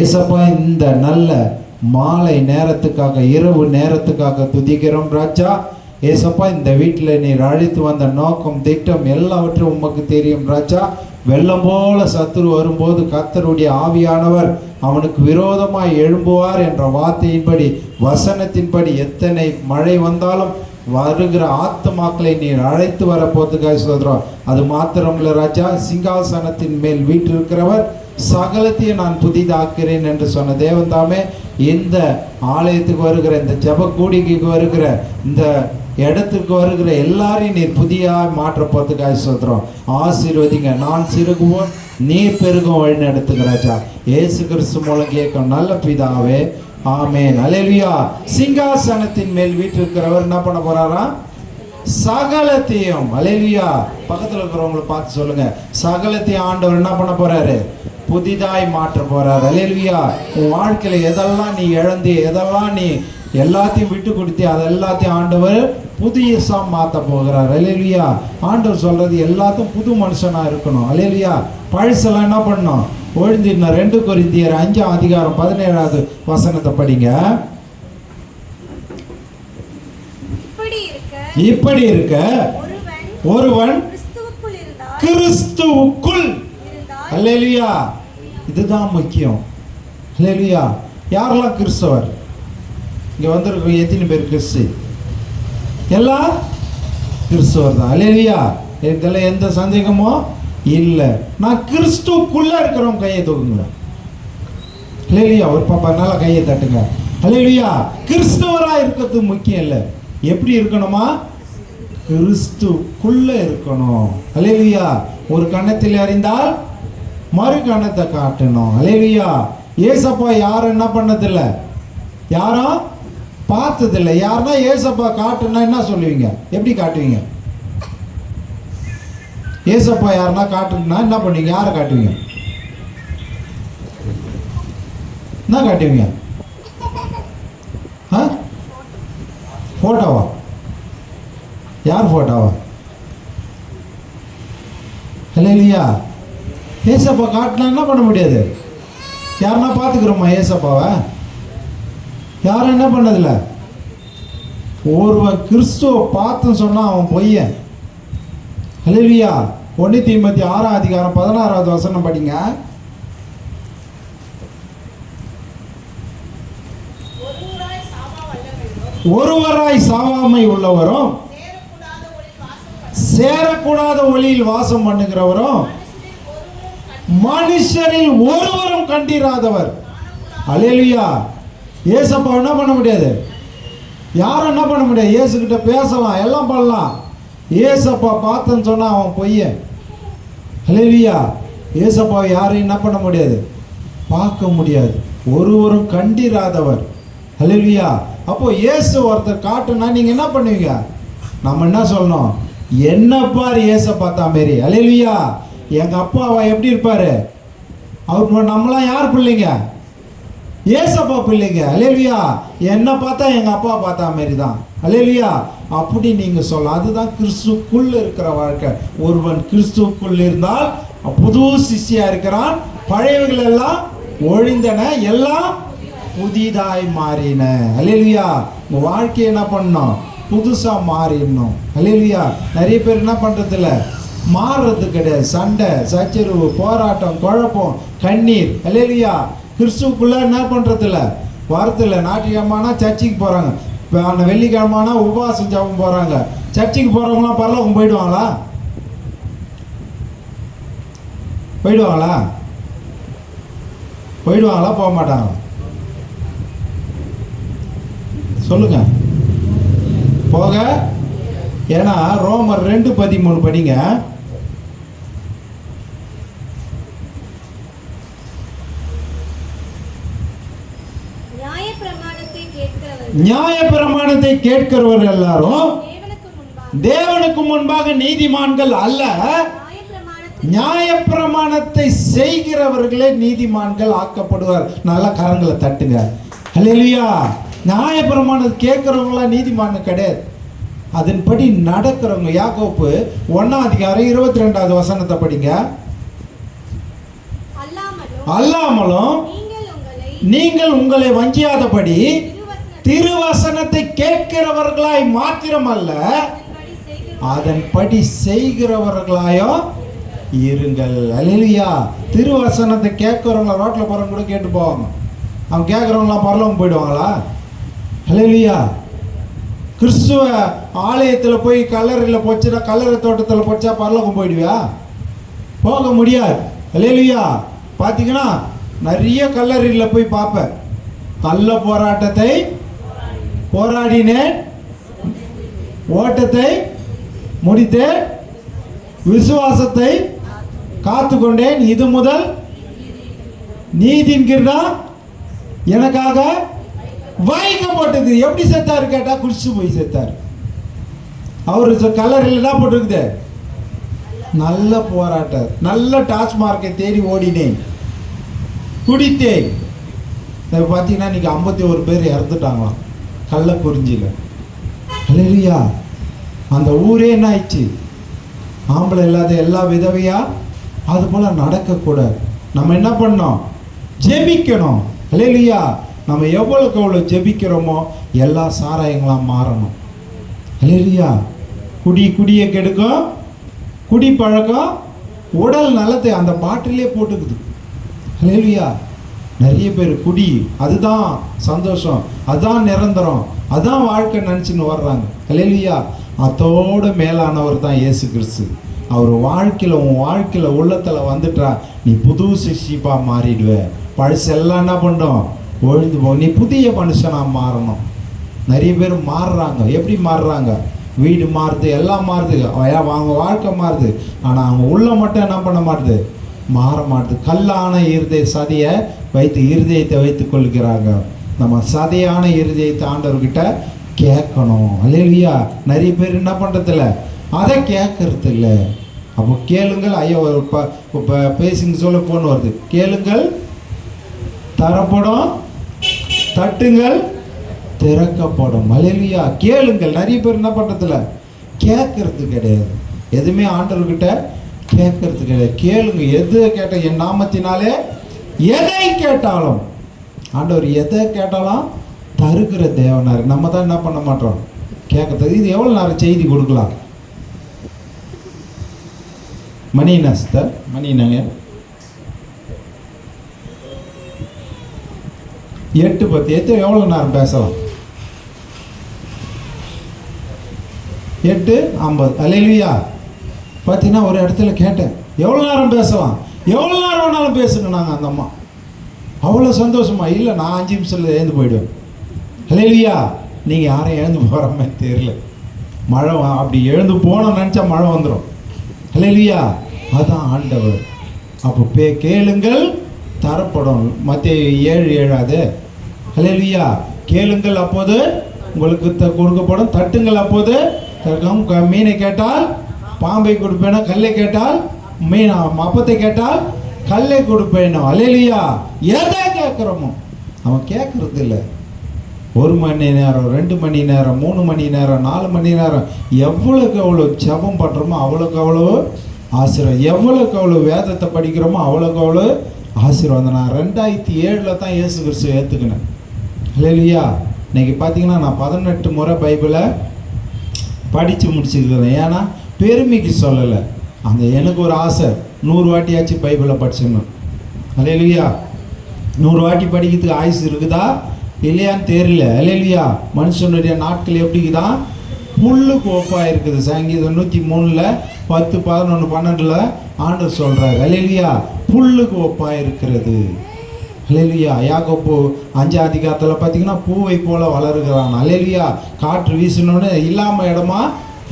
ஏசப்பா, இந்த நல்ல மாலை நேரத்துக்காக, இரவு நேரத்துக்காக துதிக்கிறோம் ராஜா. ஏசப்பா, இந்த வீட்டில் நீர் அழைத்து வந்த நோக்கம், திட்டம் எல்லாவற்றும் உமக்கு தெரியும் ராஜா. வெள்ளம் போல சத்துரு வரும்போது கர்த்தருடைய ஆவியானவர் அவனுக்கு விரோதமாய் எழும்புவார் என்ற வார்த்தையின்படி, வசனத்தின்படி எத்தனை மழை வந்தாலும் வருகிற ஆத்துமாக்களை நீர் அழைத்து வரப்போதுக்காக சொல்கிறோம். அது மாத்திரமில்லை ராஜா, சிங்காசனத்தின் மேல் வீற்றிருக்கிறவர் சகலத்தையும் நான் புதிதாக்கிறேன் என்று சொன்ன தேவன் தாமே இந்த ஆலயத்துக்கு வருகிற, இந்த ஜெப கூடிகைக்கு வருகிற, இந்த இடத்துக்கு வருகிற எல்லாரையும் நீர் புதியாக மாற்ற போறதுக்காக சொல்கிறோம். ஆசீர்வதிங்க. நான் சிறுகுவோம், நீர் பெருகும் வழி நடத்துகிறாச்சா. இயேசு கிறிஸ்து மூலம் கேட்கும் நல்ல பிதாவே, ஆமென். அல்லேலூயா. சிங்காசனத்தின் மேல் வீற்றிருக்கிறவர் என்ன பண்ண போறாரா? சகலத்தையும். அல்லேலூயா. பக்கத்தில் இருக்கிறவங்களை பார்த்து சொல்லுங்க, சகலத்தையும் ஆண்டவர் என்ன பண்ண போறாரு? புதிதாய் மாற்ற போறாரு. அல்லேலூயா. உன் வாழ்க்கையில எதெல்லாம் நீ இழந்து, எதெல்லாம் நீ எல்லாத்தையும் விட்டு கொடுத்து, அது எல்லாத்தையும் ஆண்டவர் புதியசா மாற்ற போகிறார். அல்லேலூயா. ஆண்டவர் சொல்றது எல்லாத்தையும் புது மனுஷனா இருக்கணும். அல்லேலூயா. பழசெல்லாம் என்ன பண்ணணும்? ஒழிஞ்சிடணும். 2 கொரிந்தியர் 5ஆம் அதிகாரம் 17வது வசனத்தை படிங்க. இப்படி இருக்க ஒருவன் கிறிஸ்துவுக்குள். அல்லேலூயா. இதுதான் முக்கியம். அல்லேலூயா. யாரெல்லாம் கிறிஸ்தவர்? இங்க வந்திருக்க எத்தனை பேர் கிறிஸ்து? எல்லாம் கிறிஸ்தவர் தான். அல்லேலூயா. இதெல்லாம் எந்த சந்தேகமோ இல்லை. நான் கிறிஸ்துக்குள்ள இருக்கிறவங்க கையை தூக்குங்க. அல்லேலூயா. ஒரு பாப்பா நல்லா கையை தட்டுங்க. அல்லேலூயா. கிறிஸ்தவரா இருக்கிறது முக்கியம் இல்லை, எப்படி இருக்கணுமா? கிறிஸ்துக்குள்ள இருக்கணும். அல்லேலூயா. ஒரு கண்ணத்தில் அறிந்தால் மறு கண்ணத்தை காட்டணும். அல்லேலூயா. ஏசப்பா யாரும் என்ன பண்ணதில்லை, யாரும் பார்த்ததில்லை. யாருன்னா ஏசப்பா காட்டுனா என்ன சொல்லுவீங்க? எப்படி காட்டுவீங்க? ஏசப்பா யாருன்னா காட்டுனா என்ன பண்ணுவீங்க? யாரை காட்டுவீங்க? என்ன காட்டுவீங்க? போட்டோவா? யார் போட்டோவா? அல்லேலூயா. ஏசப்பா காட்டினா என்ன பண்ண முடியாது? யாருன்னா பார்த்துக்கிறோமா ஏசப்பாவை? யாரும் என்ன பண்ணதில்லை. ஒருவன் கிறிஸ்துவ பார்த்துன்னு சொன்னா அவன் பொய்யன். அல்லேலூயா. 1 தீமோத்தேயு 6ஆம் அதிகாரம் 16வது வசனம் படிங்க. ஒருவராய் சாவாமை உள்ளவரும் சேரக்கூடாத ஒளியில் வாசம் பண்ணுகிறவரும் மனுஷரில் ஒருவரும் கண்டிராதவர். அல்லேலூயா. ஏசப்பா என்ன பண்ண முடியாது? யாரும் என்ன பண்ண முடியாது? ஏசுகிட்ட பேசலாம், எல்லாம் பண்ணலாம். ஏசப்பா பார்த்தன்னு சொன்னா அவன் பொய்யன். அல்லேலூயா. ஏசப்பா யாரையும் என்ன பண்ண முடியாது? பார்க்க முடியாது. ஒருவரும் கண்டிராதவர். அல்லேலூயா. அப்போ இயேசு ஒருத்தர் காட்டுனா நீங்க என்ன பண்ணுவீங்க? நம்ம என்ன சொல்லணும்? என்ன பாரு ஏச பார்த்தா மாரி. அல்லேலூயா. எங்க அப்பாவா எப்படி இருப்பாரு? அவர் நம்மளாம் யார் பிள்ளைங்க? ஏசப்பா பிள்ளைங்க. அல்லேலூயா. என்ன பார்த்தா எங்க அப்பா பார்த்தா மாரி தான். அல்லேலூயா. அப்படி நீங்க சொல்லலாம். அதுதான் கிறிஸ்துக்குள் இருக்கிற வாழ்க்கை. ஒருவன் கிறிஸ்துக்குள் இருந்தால் புது சிஷ்யா இருக்கிறான். பழையவைகள் எல்லாம் ஒழிந்தன, எல்லாம் புதிதாய் மாறின. அல்லேலூயா. உங்க வாழ்க்கையை என்ன பண்ணணும்? புதுசா மாறிடணும். அல்லேலூயா. நிறைய பேர் என்ன பண்றது இல்லை, மாறுறது கிடையாது. சண்டை, சச்சரவு, போராட்டம், குழப்பம், கண்ணீர். அல்லேலூயா. கிறிஸ்துக்குள்ள என்ன பண்றது இல்லை, வாரத்தில் ஞாயிற்றுக்கிழமைனா சர்ச்சுக்கு போறாங்க, அந்த வெள்ளிக்கிழமைனா உபவாசம் ஜெபம் போறாங்க. சர்ச்சுக்கு போறவங்களாம் பரலோகம் போயிடுவாங்களா? போயிடுவாங்களா? போயிடுவாங்களா? போக மாட்டாங்க? சொல்லுங்க. போக. ஏன்னா ரோமர் 2:13 படிங்க. நியாயப்பிரமாணத்தை கேட்கிறவர்கள் எல்லாரும் தேவனுக்கு முன்பாக நீதிமான்கள் அல்ல, நியாயப்பிரமாணத்தை செய்கிறவர்களே நீதிமான்கள் ஆக்கப்படுவார். நல்லா கரங்களை தட்டுங்க. அல்லேலூயா. நியாயப்பிரமாணத்தை கேட்கிறவங்களா நீதிமான் கிடையாது, அதன்படி நடக்கிறவங்க. யாக்கோப்பு 1ஆம் அதிகாரம் 22வது வசனத்தை படிங்க. அல்லாமலும் நீங்கள் உங்களை வஞ்சியாதபடி திருவசனத்தை கேட்கிறவர்களாய் மாத்திரமல்ல அதன்படி செய்கிறவர்களாயோ இருங்கள். அல்லேலூயா. திருவசனத்தை கேட்கிறவங்கள ரோட்டில் போகிறவங்க கூட கேட்டு போவாங்க. அவங்க கேட்குறவங்களாம் பரலோகம் போயிடுவாங்களா? அல்லேலூயா. கிறிஸ்துவ ஆலயத்தில் போய் கல்லறையில் போச்சுன்னா, கல்லறை தோட்டத்தில் போச்சா பரலோகம் போயிடுவியா? போக முடியாது. அல்லேலூயா. பார்த்தீங்கன்னா நிறைய கல்லறையில் போய் பார்ப்பேன். கள்ள போராட்டத்தை போராடினேன், ஓட்டத்தை முடித்தேன், விசுவாசத்தை காத்து கொண்டேன், இது முதல் நீதியின் கிரீடம் எனக்காக வைக்கப்பட்டது. எப்படி செத்தாரு கேட்டா குடிச்சு போய் செத்தார். அவரு கல்லறையில் என்ன போட்டிருக்குது? நல்ல போராட்டம், நல்ல டாஸ்மார்க்கை தேடி ஓடினேன், குடித்தேன். பார்த்தீங்கன்னா இன்னைக்கு 51 பேர் இறந்துட்டாங்களாம் கள்ளக்குறிஞ்சியில். அல்லேலூயா. அந்த ஊரே என்ன ஆயிடுச்சு? ஆம்பளை இல்லாத எல்லா விதவையா அது போல் நடக்கக்கூடாது. நம்ம என்ன பண்ணோம்? ஜெபிக்கணும். அல்லேலூயா. நம்ம எவ்வளோக்கு எவ்வளோ ஜெபிக்கிறோமோ எல்லா சாராயங்களாம் மாறணும். அல்லேலூயா. குடியை கெடுக்கும், குடி பழக்கம் உடல் நலத்தை அந்த பாட்டிலே போட்டுக்குது. அல்லேலூயா. நிறைய பேர் குடி அதுதான் சந்தோஷம், அதுதான் நிரந்தரம், அதான் வாழ்க்கை நினச்சின்னு வர்றாங்க. அல்லேலூயா. அதோடு மேலானவர் தான் இயேசு கிறிஸ்து. அவர் வாழ்க்கையில் உன் வாழ்க்கையில் உள்ளத்தில் வந்துட்டா நீ புது சிருஷ்டிப்பாக மாறிடுவ. பழசெல்லாம் என்ன பண்ணுறோம்? ஒழிந்து போ. நீ புதிய மனுஷனாக மாறணும். நிறைய பேர் மாறுறாங்க. எப்படி மாறுறாங்க? வீடு மாறுது, எல்லாம் மாறுது, அவங்க வாழ்க்கை மாறுது. ஆனால் அவங்க உள்ள மட்டும் என்ன பண்ண மாட்டுது? மாற மாட்டுது. கல்லான இருதய சதியை வைத்து இருதயத்தை வைத்து கொள்கிறாங்க. நம்ம சதையான இருதயத்தை ஆண்டவர்கிட்ட கேட்கணும். அல்லேலூயா. நிறைய பேர் என்ன பண்ணுறதில்ல? அதை கேட்கறது இல்லை. அப்போ கேளுங்கள். ஐயோ இப்போ பேசிங்க சொல்ல ஃபோன் வருது. கேளுங்கள் தரப்படும், தட்டுங்கள் திறக்கப்படும். அல்லேலூயா. கேளுங்கள். நிறைய பேர் என்ன பண்ணுறதில்ல? கேட்கறது கிடையாது. எதுவுமே ஆண்டவர்கிட்ட கேட்கறது கிடையாது. கேளுங்க. எது கேட்ட என் நாமத்தினாலே எதை கேட்டாலும், ஆண்டவர் எதை கேட்டாலும் தருகிற தேவனார். நம்ம தான் என்ன பண்ண மாட்டோம்? கேட்கறது. இது எவ்வளோ நேரம் செய்தி கொடுக்கலாம்? மணி நஸ்தர் மணி நாங்கள் 8:10 எவ்வளோ நேரம் பேசலாம்? 8:50. அல்லேலூயா. பார்த்தீங்கன்னா ஒரு இடத்துல கேட்டேன், எவ்வளோ நேரம் பேசலாம்? எவ்வளோ நேரம் வேணாலும் பேசுங்க. நாங்கள் அந்த அம்மா அவ்வளோ சந்தோஷமா. இல்லை நான் 5 நிமிஷத்தில் எழுந்து போயிடுவேன். அல்லேலூயா. நீங்கள் யாரும் எழுந்து போகிற மாதிரி தெரியல. மழை அப்படி எழுந்து போனோம்னு நினச்சா மழை வந்துடும். அல்லேலூயா. அதான் ஆண்டவர். அப்போ கேளுங்கள் தரப்படும். மத்தேயு 7:7. அல்லேலூயா. கேளுங்கள் அப்போது உங்களுக்கு கொடுக்கப்படும், தட்டுங்கள் அப்போது திறக்கும். மீனை கேட்டால் பாம்பை கொடுப்பேனோ, கல்லை கேட்டால் மீன், அப்பத்தை கேட்டால் கல்லை கொடுப்பேனோ. அல்லேலூயா. எதை கேட்குறோமோ அவன் கேட்கறது இல்லை. 1 மணி நேரம், 2 மணி நேரம், 3 மணி நேரம், 4 மணி நேரம் எவ்வளோக்கு எவ்வளோ ஜெபம் பண்ணுறோமோ அவ்வளோக்கு அவ்வளோ ஆசீர்வாதம். எவ்வளோக்கு அவ்வளோ வேதத்தை படிக்கிறோமோ அவ்வளோக்கு அவ்வளோ ஆசீர்வாதம். நான் 2007 தான் இயேசு கிறிஸ்துவை ஏற்றுக்கினேன். அல்லேலூயா. இன்றைக்கி பார்த்தீங்கன்னா நான் 18 முறை பைபிளை படித்து முடிச்சுருக்கிறேன். ஏன்னா பெருமைக்கு சொல்லலை. அந்த எனக்கு ஒரு ஆசை, 100 வாட்டியாச்சும் பைபிளை படிச்சிடணும். அல்லேலூயா. 100 வாட்டி படிக்கிறதுக்கு ஆயுசு இருக்குதா இல்லையான்னு தெரியல. அல்லேலூயா. மனுஷனுடைய நாட்கள் எப்படிக்குதான்? புல்லுக்கு ஒப்பாக இருக்குது. சங்கீதம் 103 10, 11, 12 ஆண்டவர் சொல்கிறார். அல்லேலூயா. புல்லுக்கு ஒப்பாக இருக்கிறது. அல்லேலூயா. யாக்கோப்பு 5ஆம் அதிகாரத்தில் பார்த்தீங்கன்னா பூவை போல வளருகிறான். அல்லேலூயா. காற்று வீசினோன்னு இல்லாமல் இடமா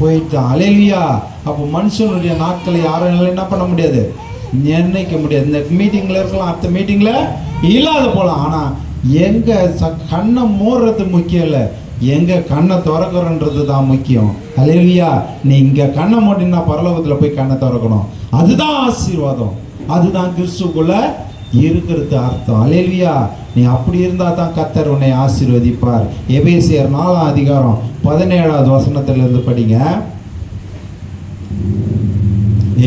போயிட்டான். அல்லேலூயா. அப்போ மனுஷனுடைய நாட்களை யாரும் என்ன பண்ண முடியாது? நிர்ணயிக்க முடியாது. இந்த மீட்டிங்கில் இருக்கலாம், அடுத்த மீட்டிங்கில் இல்லாத போகலாம். ஆனால் எங்கே கண்ணை மூடுறது முக்கியம் இல்லை, எங்கே கண்ணை திறக்கிறன்றது தான் முக்கியம். அல்லேலூயா. நீ இங்கே கண்ணை மூடினா பரலோகத்தில் போய் கண்ணை திறக்கணும். அதுதான் ஆசீர்வாதம். அதுதான் கிறிஸ்துக்குள்ள இருக்கிறது அர்த்தம். அல்லேலூயா. நீ அப்படி இருந்தால் தான் கர்த்தர் உன்னை ஆசீர்வதிப்பார். எபேசியர் 4ஆம் அதிகாரம் 17வது வசனத்திலிருந்து படிங்க.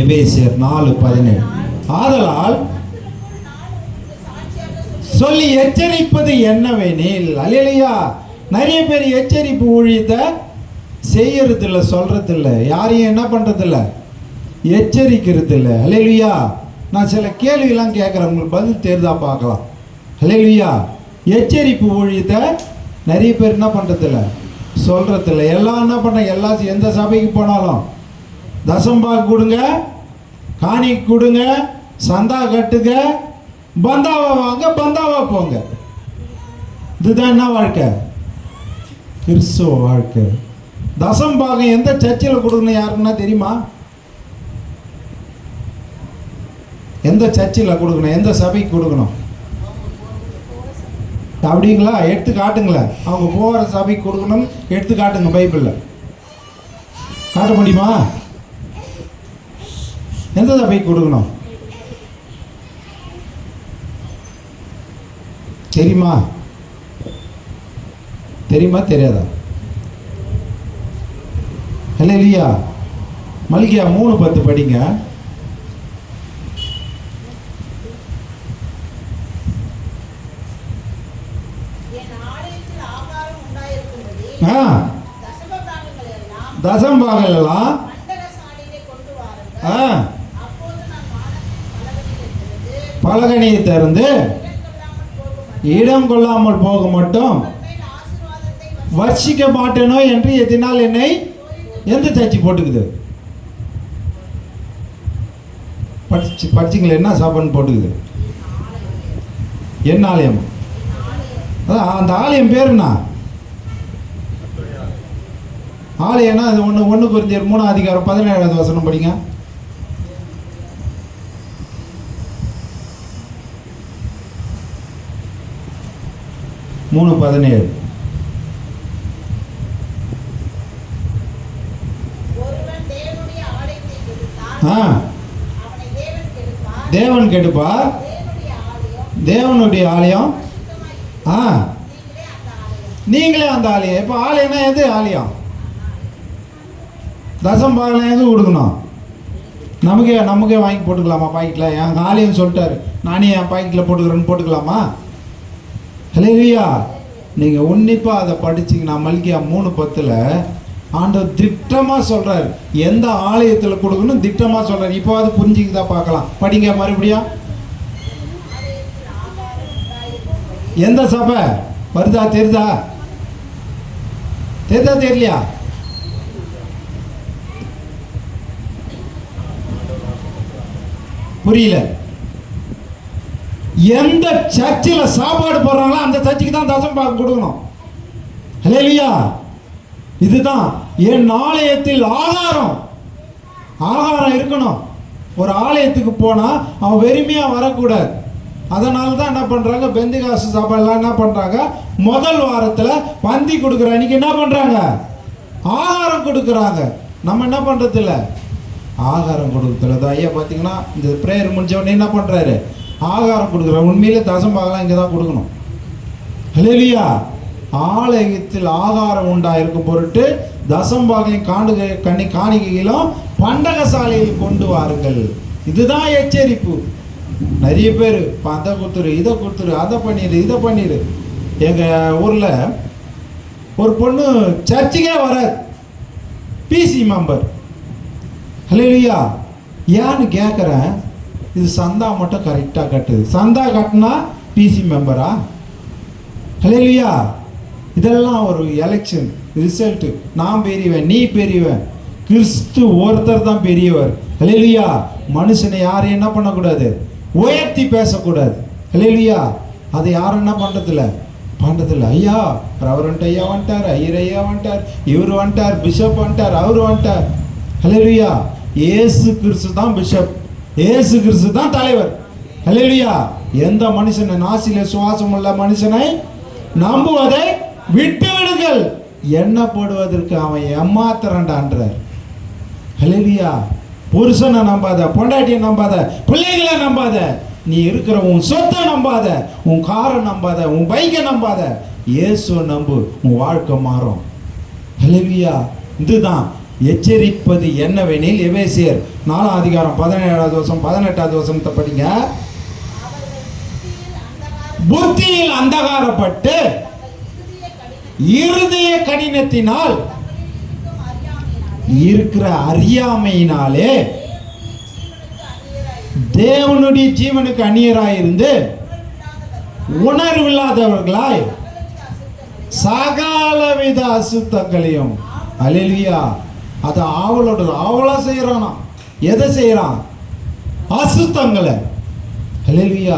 எபேசியர் 4:17. ஆதலால் சொல்லி எச்சரிப்பது என்னவெனில், அல்லேலூயா. நிறைய பேர் எச்சரிப்பு ஊழியத்தை செய்யறது இல்லை, சொல்றது இல்லை, யாரையும் என்ன பண்றது இல்லை, எச்சரிக்கிறது இல்லை. அல்லேலூயா. நான் சில கேள்வியெல்லாம் கேட்குறேன், உங்களுக்கு பதில் தெரிதா பார்க்கலாம். அல்லேலூயா. எச்சரிப்பு ஊழியத்தை நிறைய பேர் என்ன பண்ணுறது இல்லை, சொல்கிறது இல்லை. எல்லாம் என்ன பண்ணுறாங்க, எல்லாம் எந்த சபைக்கு போனாலும் தசம்பாக்கு கொடுங்க, காணிக்கு கொடுங்க, சந்தா கட்டுங்க, பந்தாவா வாங்க, பந்தாவா போங்க. இதுதான் என்ன வாழ்க்கை, கிறிஸ்துவ வாழ்க்கை. தசம்பாகம் எந்த சர்ச்சில் கொடுக்கணும் யாருக்குன்னா தெரியுமா? எந்த சர்ச்சில் கொடுக்கணும், எந்த சபைக்கு கொடுக்கணும் அப்படிங்களா? எடுத்து காட்டுங்களேன். அவங்க போகிற சபைக்கு கொடுக்கணும், எடுத்து காட்டுங்க. பைபிளில் காட்ட முடியுமா? எந்த சபைக்கு கொடுக்கணும் தெரியுமா? தெரியுமா தெரியாதா? அல்லேலூயா. மல்கியா 3:10 படிங்க. தசம்பாகங்கள் எல்லாம் பலகனியை திறந்து இடம் கொள்ளாமல் போக மட்டும் வர்ஷிக்க மாட்டேனோ என்று எதினால் என்னை எந்த சர்ச்சை போட்டுக்குது? படிச்சிங்களா? என்ன சாப்பாடுன்னு போட்டுக்குது? என்ன ஆலயம்? அதான் அந்த ஆலயம் பேருண்ணா ஆலயம்னா அது 1 கொரிந்தியர் 3:17 படிங்க. தேவன் கெடுப்பார், தேவனுடைய ஆலயம் நீங்களே அந்த ஆலயம். இப்போ ஆலயம்னா எது ஆலயம்? தசம்பாகம் எது கொடுக்கணும்? நமக்கே வாங்கி போட்டுக்கலாமா பாக்கெட்டில்? என் ஆலயம் சொல்லிட்டாரு, நானே என் பாக்கெட்டில் போட்டுக்கிறேன்னு போட்டுக்கலாமா? அல்லேலூயா. நீங்கள் உன்னிப்பாக அதை படிச்சிங்கன்னா மல்கியா 3:10 ஆண்டவர் திட்டமாக சொல்கிறார், எந்த ஆலயத்தில் கொடுக்கணும் திட்டமாக சொல்கிறார். இப்போ அது புரிஞ்சுக்கிதா பார்க்கலாம். படிங்க மறுபடியும். எந்த சபை வருதா தெரியுதா? தெரியலையா? புரியல. எந்த சர்ச்சில் சாப்பாடு போடுறாங்களோ அந்த சர்ச்சுக்கு தான் தசம்பாகம் கொடுக்கணும். அல்லேலூயா. இதுதான் என் ஆலயத்தில் ஆகாரம் இருக்கணும். ஒரு ஆலயத்துக்கு போனால் அவன் வெறுமையாக வரக்கூடாது. அதனால தான் என்ன பண்ணுறாங்க, பெந்திகாசு சபையெல்லாம் என்ன பண்ணுறாங்க, முதல் வாரத்தில் பந்தி கொடுக்குற அன்றைக்கி என்ன பண்ணுறாங்க, ஆகாரம் கொடுக்குறாங்க. நம்ம என்ன பண்ணுறதில்ல, ஆகாரம் கொடுக்குறதில்ல. அது ஐயா பார்த்தீங்கன்னா இந்த ப்ரேயர் முடிஞ்சவொடனே என்ன பண்ணுறாரு, ஆகாரம் கொடுக்குறாரு. உண்மையிலே தசம்பாகலாம் இங்கே தான் கொடுக்கணும். அல்லேலூயா. ஆலயத்தில் ஆகாரம் உண்டாயிருக்கும் பொருட்டு தசம்பாகலையும் காணிக்கையிலும் பண்டகசாலையில் கொண்டு வாருங்கள். இதுதான் எச்சரிப்பு. நிறைய பேர் அதை கொடுத்துரு, இதை கொடுத்துரு, அதை பண்ணிடு, இதை பண்ணிடு. எங்கள் ஊரில் ஒரு பொண்ணு சர்ச்சுக்கே வராது, பிசி மெம்பர். அல்லேலூயா. ஏன்னு கேட்குறேன். இது சந்தா மட்டும் கரெக்டாக கட்டுது. சந்தா கட்டினா பிசி மெம்பரா? அல்லேலூயா. இதெல்லாம் ஒரு எலெக்ஷன் ரிசல்ட்டு. நான் பெரியவன், நீ பெரியவன். கிறிஸ்து ஒருத்தர் தான் பெரியவர். அல்லேலூயா. மனுஷனை யாரும் என்ன பண்ணக்கூடாது, உயர்த்தி பேசக்கூடாது. அல்லேலூயா. அதை யாரும் என்ன பண்ணுறதில்ல. ஐயா ரெவரண்ட் ஐயா வந்துட்டார், ஐயர் ஐயா வந்துட்டார், இவர் வந்துட்டார், பிஷப் வந்துட்டார், அவர் வந்துட்டார். அல்லேலூயா. ஏசு கிறிஸ்து தான் பிஷப், ஏசு கிறிஸ்து தான் தலைவர். அல்லேலூயா. எந்த மனுஷனை, நாசில சுவாசம் உள்ள மனுஷனை நம்புவதை விட்டு விடுங்கள், எண்ணெய் போடுவதற்கு அவன் ஏமாத்துறான்டான்றார். அல்லேலூயா. புருஷனை நம்பாத, பொண்டாட்டியை நம்பாத, பிள்ளைகளை நம்பாத, நீ இருக்கிற உன் சொத்தை நம்பாத, உன் காரை நம்பாத, உன் பைக்கை நம்பாத, இயேசுவை நம்பு, உன் வாழ்க்கை மாறும். அல்லேலூயா. இதுதான் எச்சரிப்பது என்னவெனில், எபேசியர் 4:17 18 படிங்க. புத்தியில் அந்தகாரப்பட்டு இருதய கடினத்தினால் இருக்கிற அறியாமையினாலே தேவனுடைய ஜீவனுக்கு அந்நியராயிருந்து உணர்வில்லாதவர்களாய் சகலவித அசுத்தங்களையும், அல்லேலூயா, அது ஆவலா செய்யறானா. எதை செய்யறான்? அசுத்தங்களை. அல்லேலூயா,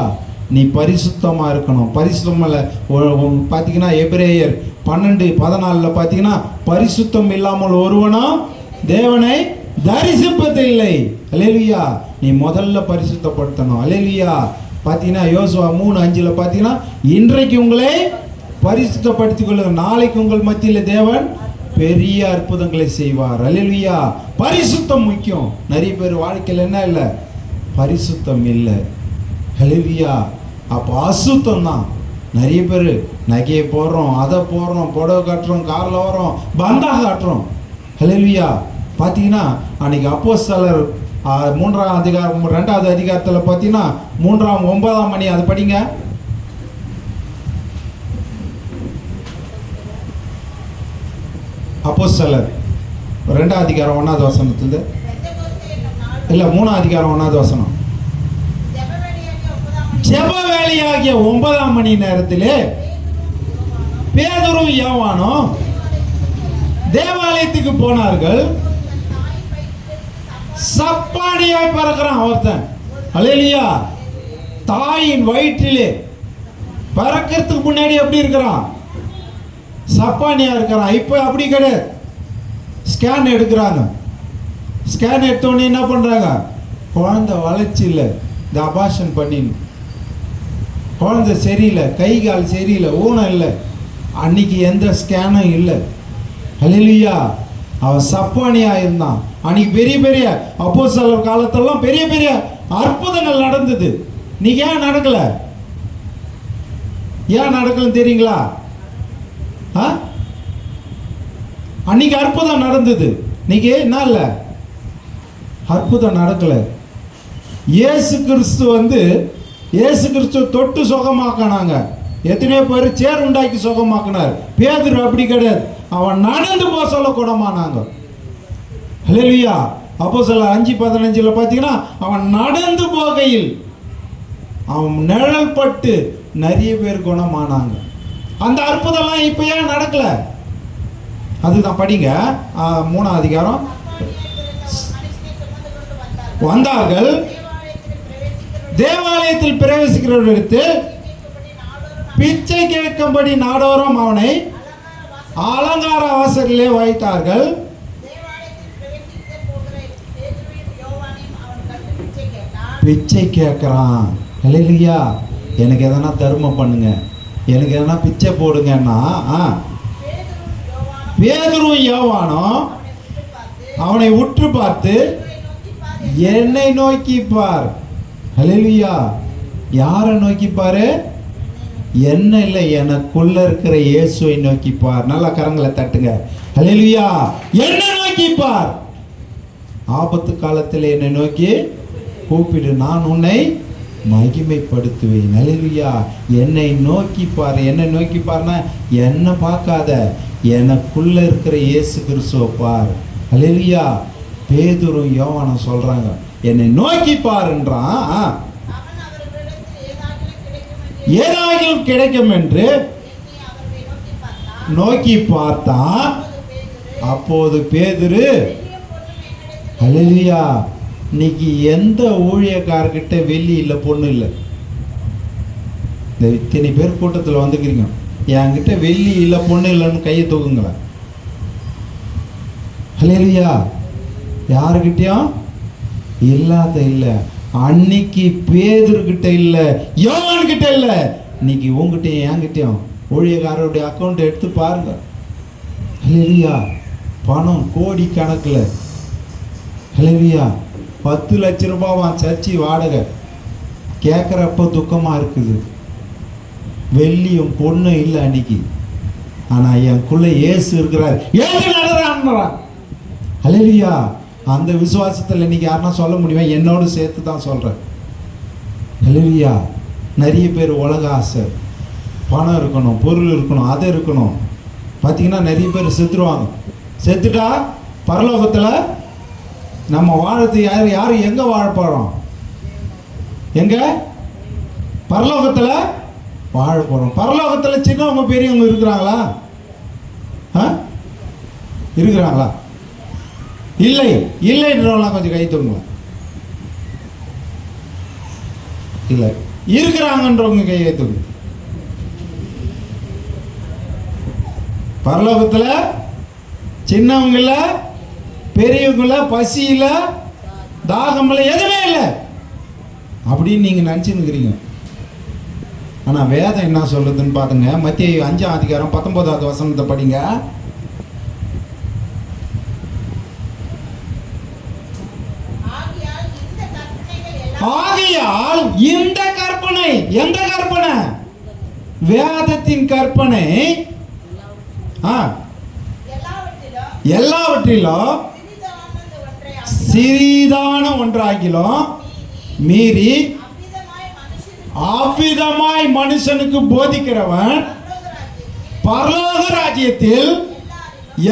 நீ பரிசுத்தமா இருக்கணும். பரிசுத்தம் பார்த்தீங்கன்னா எபிரேயர் 12:14 பார்த்தீங்கன்னா, பரிசுத்தம் இல்லாமல் ஒருவனும் தேவனை தரிசிப்பதில்லை. அல்லேலூயா, நீ முதல்ல பரிசுத்தப்படுத்தணும். அல்லேலூயா, பார்த்தீங்கன்னா யோசுவா 3:5 பார்த்தீங்கன்னா, இன்றைக்கு உங்களை பரிசுத்தப்படுத்திக் கொள்ளுங்க, நாளைக்கு உங்கள் மத்தியில் தேவன் பெரிய அற்புதங்களை செய்வார். அல்லேலூயா, பரிசுத்தம் முக்கியம். நிறைய பேர் வாழ்க்கையில் என்ன இல்லை? பரிசுத்தம் இல்லை. அல்லேலூயா, அப்போ அசுத்தம் தான். நிறைய பேர் நகையை போடுறோம், அதை போடுறோம், புடவை காட்டுறோம், காரில் வரோம், பந்தா காட்டுறோம். அல்லேலூயா, பார்த்தீங்கன்னா அன்னைக்கு அப்போஸ்தலர் 3ஆம் அதிகாரம் 2வது அதிகாரத்தில் பார்த்தீங்கன்னா 3ஆம் 9ஆம் மணி, அதை படிங்க. அப்போஸ்தலர் 2ஆம் அதிகாரம் 1வது வசனத்துல இல்லை 3ஆம் அதிகாரம் 1வது வசனம். ஜெப வேளையாகிய 9ஆம் மணி நேரத்திலே பேதுரு யோவானும் தேவாலயத்துக்கு போனார்கள். சப்பாடியாய் பறக்கிறான் ஒருத்தன். அல்லேலூயா, தாயின் வயிற்றிலே பறக்கிறதுக்கு முன்னாடி எப்படி இருக்கிறான்? சப்பானியா இருக்கிறான். இப்போ அப்படி கிடையாது. ஸ்கேன் எடுக்கிறாங்க. ஸ்கேன் எடுத்தோடனே என்ன பண்றாங்க? குழந்தை வளர்ச்சி இல்லை, இந்த அபார்ஷன் பண்ணிடணும். குழந்தை சரியில்லை, கை கால் சரியில்லை, ஊனம் இல்லை. அன்னைக்கு எந்த ஸ்கேனும் இல்லை. அல்லேலூயா, அவன் சப்பானியா இருந்தான். அன்னைக்கு பெரிய பெரிய அப்போஸ்தலர் காலத்தெல்லாம் பெரிய பெரிய அற்புதங்கள் நடந்தது. நீங்க ஏன் நடக்கல? ஏன் நடக்கலன்னு தெரியுங்களா? அன்னைக்கு அற்புதம் நடந்தது, நீங்க என்ன இல்லை? அற்புதம் நடக்கல. இயேசு கிறிஸ்து தொட்டு சுகமாக்கினாங்க. எத்தனையோ பேர் சேர் உண்டாக்கி சுகமாக்கினார். பேதுரு அப்படி கிடையாது. அவன் நடந்து போக சொல்ல குணமானாங்க. அல்லேலூயா, அப்போஸ்தலர் 5:15 பார்த்தீங்கன்னா, அவன் நடந்து போகையில் அவன் நிழல் பட்டு நிறைய பேர் குணமானாங்க. அந்த அற்புதம்லாம் இப்போ ஏன் நடக்கல? அதுதான் படிங்க. 3ஆம் அதிகாரம். வந்தார்கள், தேவாலயத்தில் பிரவேசிக்கிறவரிடத்தில் பிச்சை கேட்கும்படி நாடோறும் அவனை அலங்கார வாசலிலே வைத்தார்கள். பிச்சை கேட்கிறான். அல்லேலூயா, எனக்கு எதனா தர்மம் பண்ணுங்க, எனக்கு எதனா பிச்சை போடுங்கன்னா பேதுரும் யோவானும் அவனை உற்று பார்த்து, என்னை நோக்கி பார். அல்லேலூயா, யாரை நோக்கி பாரு? என்ன இல்லை, எனக்குள்ள இருக்கிற இயேசுவை நோக்கி பார். நல்லா கரங்களை தட்டுங்க. அல்லேலூயா, என்னை நோக்கி பார். ஆபத்து காலத்தில் என்னை நோக்கி கூப்பிடு, நான் உன்னை மகிமைப்படுத்துவேன். அல்லேலூயா, என்னை நோக்கி பார். என்னை நோக்கி பாருன்னா என்ன பார்க்காத, எனக்குள்ள இருக்கிற இயேசு கிறிஸ்துவை பார். அல்லேலூயா, பேதுரும் யோவானும் சொல்றாங்க, என்னை நோக்கி பாருன்றான். ஏதாகிலும் கிடைக்கும் என்று நோக்கி பார்த்தான். அப்போது பேதுரு, அல்லேலூயா, இன்னைக்கு எந்த ஊழியக்காரர்கிட்ட வெள்ளி இல்லை, பொண்ணு இல்லை. இந்த இத்தனை பேர் கூட்டத்தில் வந்துக்கிறீங்க, என்கிட்ட வெள்ளி இல்லை, பொண்ணு இல்லைன்னு கையை தூக்குங்களேன். அல்லேலூயா, யாருக்கிட்டையும் இல்லாத இல்லை. அன்னைக்கு பேதுருக்கிட்ட இல்லை, யோவான் கிட்ட இல்லை. இன்னைக்கு உங்ககிட்டயும் என்கிட்டயும் ஊழியக்காரருடைய அக்கௌண்ட் எடுத்து பாருங்க. அல்லேலூயா, பணம் கோடி கணக்கில். அல்லேலூயா, 10 லட்ச ரூபாவான் சர்ச்சி வாடகை. கேட்குறப்ப துக்கமாக இருக்குது. வெள்ளியும் பொண்ணும் இல்லை அன்னைக்கு. ஆனால் எனக்குள்ள இயேசு இருக்கிறார், ஏன் நடறான். அல்லேலூயா, அந்த விசுவாசத்தில் இன்னைக்கு யாருன்னா சொல்ல முடியுமா? என்னோடு சேர்த்து தான் சொல்கிறேன். அல்லேலூயா, நிறைய பேர் உலக ஆசை, பணம் இருக்கணும், பொருள் இருக்கணும், அது இருக்கணும். பார்த்தீங்கன்னா நிறைய பேர் செத்துருவாங்க. செத்துட்டா பரலோகத்தில் நம்ம வாழறது யார் எங்கே வாழ போகிறோம்? எங்கே? பரலோகத்தில் வாழ போகிறோம். பரலோகத்தில் சின்னவங்க பெரியவங்க இருக்கிறாங்களா? இருக்கிறாங்களா? இல்லை. இல்லைன்றவங்களாம் கொஞ்சம் கை தூங்க. இல்லை, இருக்கிறாங்கன்றவங்க கை தூங்க. பரலோகத்தில் சின்னவங்கள பெரியவங்கள பசியில் தாகமில் எதுவுமே இல்லை அப்படின்னு நீங்கள் நினச்சின்னுக்கிறீங்க. ஆனால் வேதம் என்ன சொல்லுதுன்னு பாருங்க. மத்திய 5ஆம் அதிகாரம் 19வது வசனத்தை படிங்க. ஆகையால் இந்த கற்பனை, எந்த கற்பனை? வேதத்தின் கற்பனை எல்லாவற்றிலும் சிறிதான ஒன்றாகிலும் மீறி அவ்விதமாய் மனுஷனுக்கு போதிக்கிறவன் பரலோக ராஜ்யத்தில்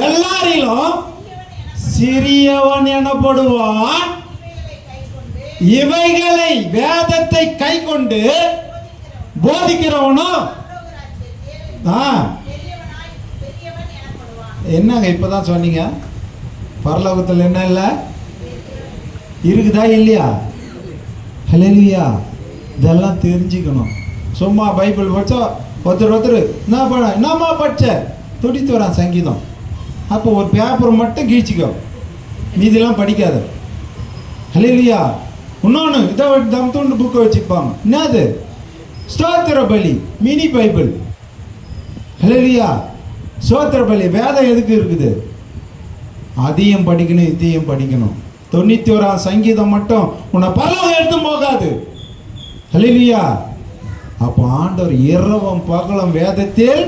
எல்லாரிலும் சிறியவன் எனப்படுவான். இவைகளை வேதத்தை கை கொண்டு போதிக்கிறவனும் என்னங்க இப்பதான் சொன்னீங்க? பரலோகத்தில் என்ன இல்லை? இருக்குதா இல்லையா? ஹல்லேலூயா. இதெல்லாம் தெரிஞ்சுக்கணும். சும்மா பைபிள் படித்தா ஒருத்தர் என்னம்மா படிச்ச துடித்து வரான் சங்கீதம். அப்போ ஒரு பேப்பர் மட்டும் கீழ்ச்சிக்கோ, மீதிலாம் படிக்காத. ஹல்லேலூயா. இன்னொன்று இதை தம் தூண்டு புக்கை வச்சுப்பாங்க. என்னது? ஸ்தோத்திர பலி மினி பைபிள். ஹல்லேலூயா. ஸ்தோத்திர பலி வேதம் எதுக்கு இருக்குது? அதையும் படிக்கணும், இதையும் படிக்கணும். 91ஆம் சங்கீதம் மட்டும் உன்னை பரலோகம் எடுத்து போகாது. ஹல்லேலூயா. அப்போ ஆண்டவர் இரவும் பகலும் வேதத்தில்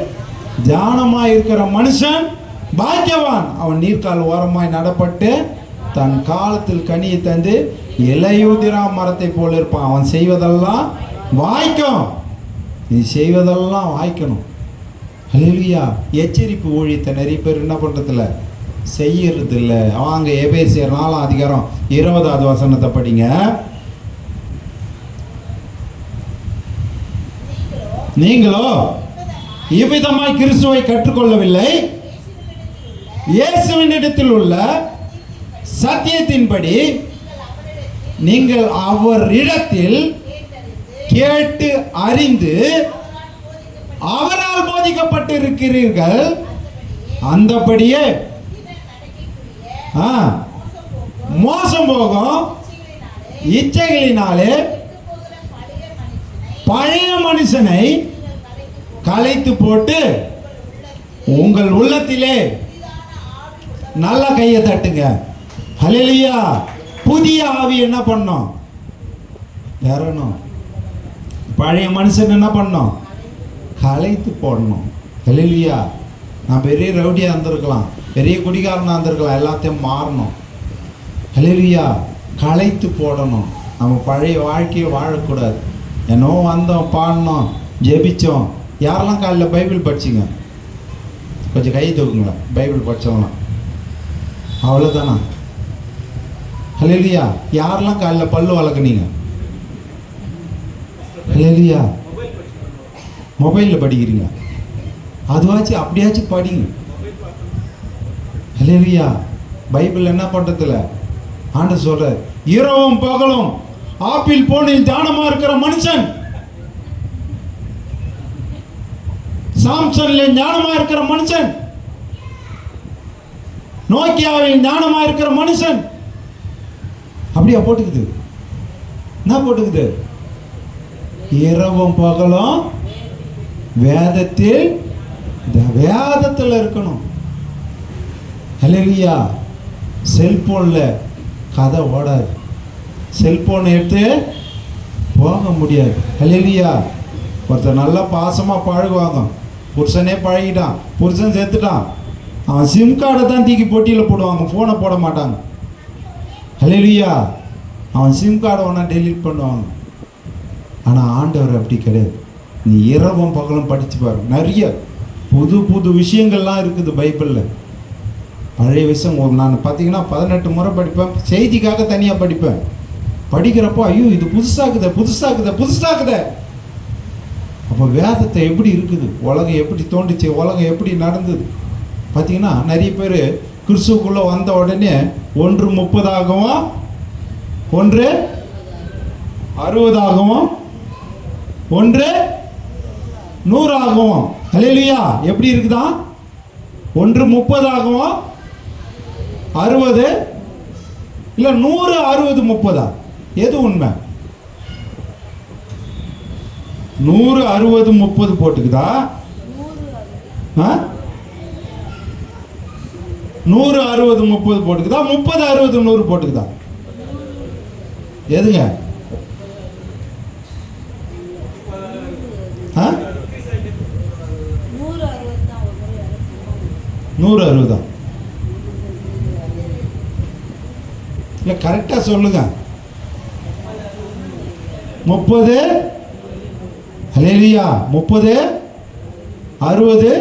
தியானமாய் இருக்கிற மனுஷன் பாக்கியவான். அவன் நீர்க்கால் ஓரமாய் நடப்பட்டு தன் காலத்தில் கனியை தந்து இலையுதிரா மரத்தை போல இருப்பான். அவன் செய்வதெல்லாம் வாய்க்கும். நீ செய்வதெல்லாம் வாய்க்கணும். ஹல்லேலூயா. எச்சரிப்பு ஊழியத்தை நிறைய பேர் என்ன பண்ணுறதில்ல, செய்யறது இல்லை. வாங்க எபேசியர் 4ஆம் அதிகாரம் 20வது வசனத்தை படிங்க. நீங்களோ இவ்விதமாய் கிறிஸ்துவை கற்றுக்கொள்ளவில்லை, இயேசுவின் இடத்தில் உள்ள சத்தியத்தின்படி நீங்கள் அவரிடத்தில் கேட்டு அறிந்து அவரால் போதிக்கப்பட்டிருக்கிறீர்கள். அந்தபடியே மோசம் போகும் இச்சைகளினாலே பழைய மனுஷனை கலைத்து போட்டு உங்கள் உள்ளத்திலே நல்ல கையை தட்டுங்க. ஹல்லேலூயா. புதிய ஆவி என்ன பண்ணோம்? பெறணும். பழைய மனுஷன் என்ன பண்ணோம்? கலைத்து போடணும். ஹல்லேலூயா. நான் பெரிய ரவுடியாக இருந்திருக்கலாம், பெரிய குடிகாரனாக இருந்திருக்கலாம், எல்லாத்தையும் மாறணும். ஹல்லேலூயா. கலைத்து போடணும். நம்ம பழைய வாழ்க்கையை வாழக்கூடாது. என்னோ வந்தோம், பாடினோம், ஜெபிச்சோம். யாரெல்லாம் காலையில் பைபிள் படிச்சிங்க? கொஞ்சம் கை தூக்குங்களேன். பைபிள் படித்தவங்களாம் அவ்வளோதானா? ஹல்லேலூயா. யாரெல்லாம் காலையில் பல்லு வளர்க்குனீங்க? ஹல்லேலூயா. மொபைலில் படிக்கிறீங்க, அதுவாச்சும் அப்படியாச்சும் படிங்க. ஹல்லேலூயா. பைபிள் என்ன பண்ணுறதில்ல, ஆண்டவர் சொல்கிறார், இரவும் பகலும் ஆப்பிள் போனில் தானமாக இருக்கிற மனுஷன், சாம்சன்ல ஞானமாக இருக்கிற மனுஷன், நோக்கியாவில் ஞானமாக இருக்கிற மனுஷன். அப்படியா போட்டுக்குது? என்ன போட்டுக்குது? இரவும் பகலும் வேதத்தில், வேதத்தில் இருக்கணும். ஹல்லேலூயா. செல்போனில் கதை ஓடாது. செல்போனை எடுத்து போக முடியாது. ஹல்லேலூயா. ஒருத்தர் நல்லா பாசமாக பழகுவாங்க. புருஷனே பழகிட்டான், புருஷன் செத்துட்டான், அவன் சிம் கார்டை தான் தூக்கி பொட்டியில் போடுவாங்க, ஃபோனை போட மாட்டாங்க. ஹல்லேலூயா. அவன் சிம் கார்டை ஒன்றா டெலீட் பண்ணுவாங்க. ஆனால் ஆண்டவர் அப்படி கிடையாது. நீ இரவும் பகலும் படித்து பாரு, நிறைய புது புது விஷயங்கள்லாம் இருக்குது பைபிளில். பழைய விஷயம் நான் பார்த்தீங்கன்னா 18 முறை படிப்பேன், செய்திக்காக தனியாக படிப்பேன். படிக்கிறப்போ ஐயோ இது புதுசாக்குதே புதுசாக்குதே புதுசாக்குதே. அப்போ வேதத்தை எப்படி இருக்குது, உலகம் எப்படி தோண்டிச்சு, உலகம் எப்படி நடந்தது பார்த்தீங்கன்னா, நிறைய பேர் கிறிஸ்துக்குள்ளே வந்த உடனே 1 30 1 60 1 100 அல்லேலூயா. எப்படி இருக்குதா? 1 30 60 இல்லை 100 60 30 எது உண்மை? 100 60 30 போட்டுக்குதா? 100 60 30 போட்டுக்குதா? 30 60 100 போட்டுக்குதா? எதுங்க? 160 இல்லை, கரெக்டாக சொல்லுங்க. 30 ஹல்லேலூயா. 30 60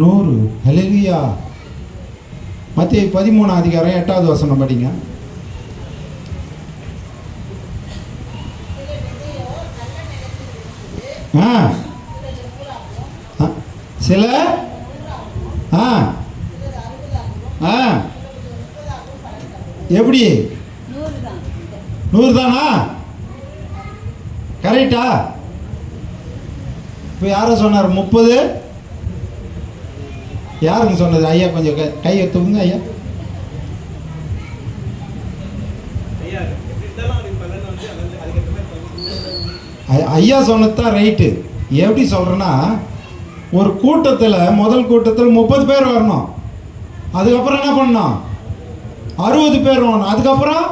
100 ஹல்லேலூயா. மத்தேயு 13 8வது வசனம் படிங்க. சில எப்படி 100 தானா? கரெக்டா? இப்போ யாரும் சொன்னார் 30? யாருங்க சொன்னது? ஐயா கொஞ்சம் கையை தூக்குங்க ஐயா. ஐயா சொன்னதுதான் ரைட்டு. எப்படி சொல்கிறேன்னா, ஒரு கூட்டத்தில் முதல் கூட்டத்தில் 30 பேர் வரணும், அதுக்கப்புறம் என்ன பண்ணணும் 60 பேர் வரணும், அதுக்கப்புறம்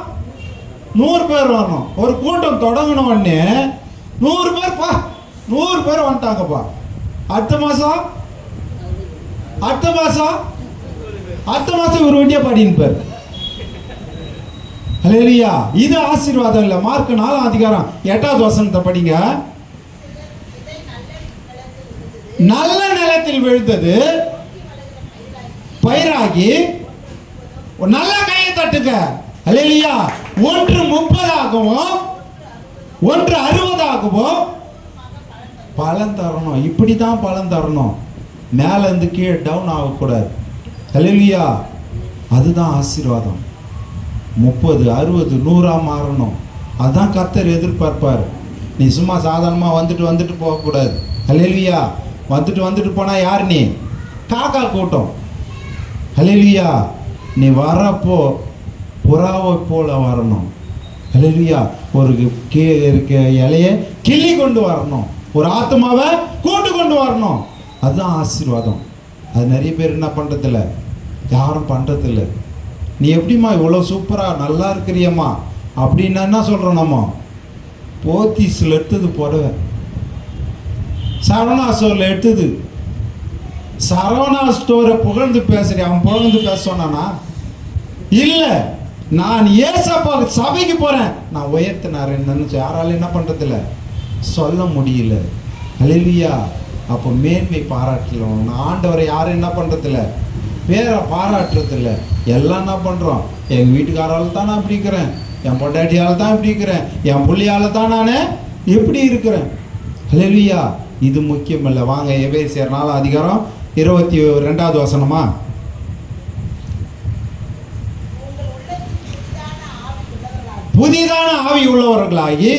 100 பேர் வரணும். ஒரு கூட்டம் தொடங்கின உடனே 100 பேர்ப்பா 100 பேர் வந்துட்டாங்கப்பா. அடுத்த மாதம் ஒரு வண்டியாக பாடின்னு பேர். ஹல்லேலூயா. இது ஆசீர்வாதம் இல்லை. மார்க் 4 வசனத்தை படிங்க. நல்ல நிலத்தில் விழுந்தது பயிராகி, நல்ல கையை தட்டுங்க. ஹல்லேலூயா. 1 30 1 60 பலன் தரணும். இப்படி தான் பலன் தரணும். மேலேருந்து கீழே டவுன் ஆகக்கூடாது. ஹல்லேலூயா. அதுதான் ஆசீர்வாதம். 30 60 100 மாறணும். அதுதான் கர்த்தர் எதிர்பார்ப்பார். நீ சும்மா சாதாரணமாக வந்துட்டு போகக்கூடாது. ஹல்லேலூயா. வந்துட்டு போனால் யார் நீ? காக்கா கூட்டம். ஹல்லேலூயா. நீ வரப்போ புறாவை போல வரணும். ஹல்லேலூயா. ஒரு இருக்க இலையை கிள்ளி கொண்டு வரணும், ஒரு ஆத்மாவை கூட்டு கொண்டு வரணும். அதுதான் ஆசீர்வாதம். அது நிறைய பேர் என்ன பண்ணுறதில்ல, யாரும் பண்ணுறதில்ல. நீ எப்படிம்மா இவ்வளோ சூப்பராக நல்லா இருக்கிறியம்மா அப்படின்னா என்ன சொல்கிறோம் நம்ம? போத்தீஸில் எடுத்தது புடவை, சரவணா ஸ்டோரில் எடுத்தது. சரவணா ஸ்டோரை புகழ்ந்து பேசுகிறேன், அவன் புகழ்ந்து பேச சொன்னானா? இல்லை, நான் ஏசப்பா சபைக்கு போகிறேன், நான் உயர்த்தினாருன்னு யாராலும் என்ன பண்ணுறதில்ல, சொல்ல முடியல. ஹல்லேலூயா. அப்போ மேன்மை பாராட்டலாம். நான் ஆண்டவரை யாரும் என்ன பண்ணுறதில்ல, பேரை பாராட்டுறதில்ல. எல்லாம் என்ன பண்ணுறோம், எங்கள் வீட்டுக்காரால் தான் நான் இப்படி இருக்கிறேன், என் பொண்டாட்டியால் தான் இப்படி இருக்கிறேன், என் புள்ளியால் தான் நான் எப்படி இருக்கிறேன். ஹல்லேலூயா. இது முக்கியம் இல்லை. வாங்க எபேசியர் 4 22 வசனமா? புதிதான ஆவி உள்ளவர்களாகி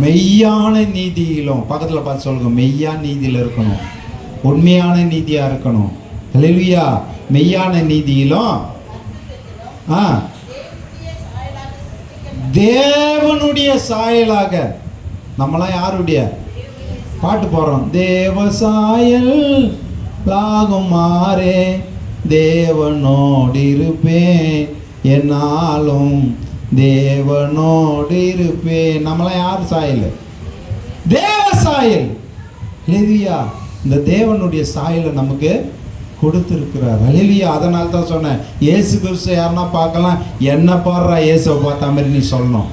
மெய்யான நீதியிலும், பக்கத்தில் பார்த்து சொல்லுங்க, மெய்யான நீதியில் இருக்கணும், உண்மையான நீதியாக இருக்கணும். ஹல்லேலூயா. மெய்யான நீதியிலும் தேவனுடைய சாயலாக. நம்மளாம் யாருடைய பாட்டு போகிறோம்? தேவ சாயல் லாகும் மாறே தேவனோடு இருப்பேன், என்னாலும் தேவனோடு இருப்பேன். நம்மளாம் யார் சாயல்? தேவ சாயல். ஹல்லேலூயா. இந்த தேவனுடைய சாயலை நமக்கு கொடுத்துருக்கிறார். ஹல்லேலூயா. அதனால தான் சொன்னேன், இயேசு கிறிஸ்து யாருன்னா பார்க்கலாம், என்ன பாடுறா இயேசுவை பார்த்தா மாதிரி நீ சொல்லணும்.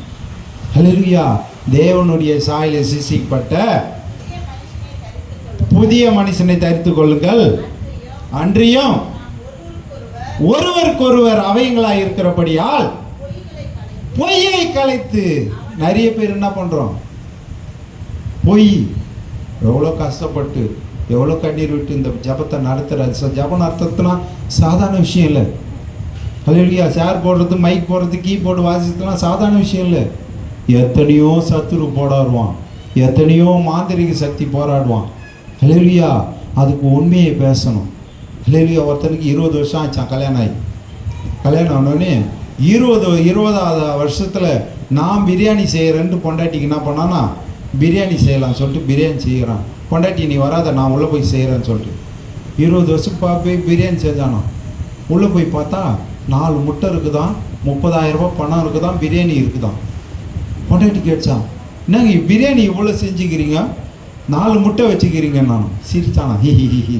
ஹல்லேலூயா. தேவனுடைய சாயலை சிசிக்கப்பட்ட புதிய மனுஷனை தரித்துக் கொள்ளுங்கள். அன்றியும் ஒருவருக்கொருவர் அவையங்களாய் இருக்கிறபடியால் பொய்யை கலைத்து. நிறைய பேர் என்ன பண்றோம்? பொய். எவ்வளோ கஷ்டப்பட்டு எவ்வளோ கண்ணீர் விட்டு இந்த ஜபத்தை நடத்துறது. ஜபம் நடத்துறதுனா சாதாரண விஷயம் இல்லை. ஹல்லேலூயா. சேர் போடுறது, மைக் போடுறது, கீபோர்டு வாசிக்கிறதுலாம் சாதாரண விஷயம் இல்லை. எத்தனையோ சத்துரு போராடுவான், எத்தனையோ மாந்திரிக சக்தி போராடுவான். ஹல்லேலூயா. அதுக்கு உண்மையை பேசணும். ஹல்லேலூயா. ஒருத்தனுக்கு 20 வருஷம் ஆச்சான் கல்யாணம் ஆகி. கல்யாணம் ஆனோடனே 20வது வருஷத்தில் நான் பிரியாணி செய்கிறேன்ட்டு பொண்டாட்டிக்கு என்ன பண்ணான்னா, பிரியாணி செய்யலாம் சொல்லிட்டு பிரியாணி செய்கிறான். பொண்டாட்டி நீ வராத, நான் உள்ளே போய் செய்கிறேன்னு சொல்லிட்டு 20 வருஷம் போய் பிரியாணி செஞ்சானோ. உள்ளே போய் பார்த்தா 4 முட்டை இருக்குதான், 30,000 ரூபாய் பணம் இருக்குதான், பிரியாணி இருக்குதான். பொண்டாட்டி கேட்டான், என்னங்க பிரியாணி இவ்வளோ செஞ்சுக்கிறீங்க, 4 முட்டை வச்சுக்கிறீங்க. நான் சிரிச்சானா, ஹி ஹி ஹி.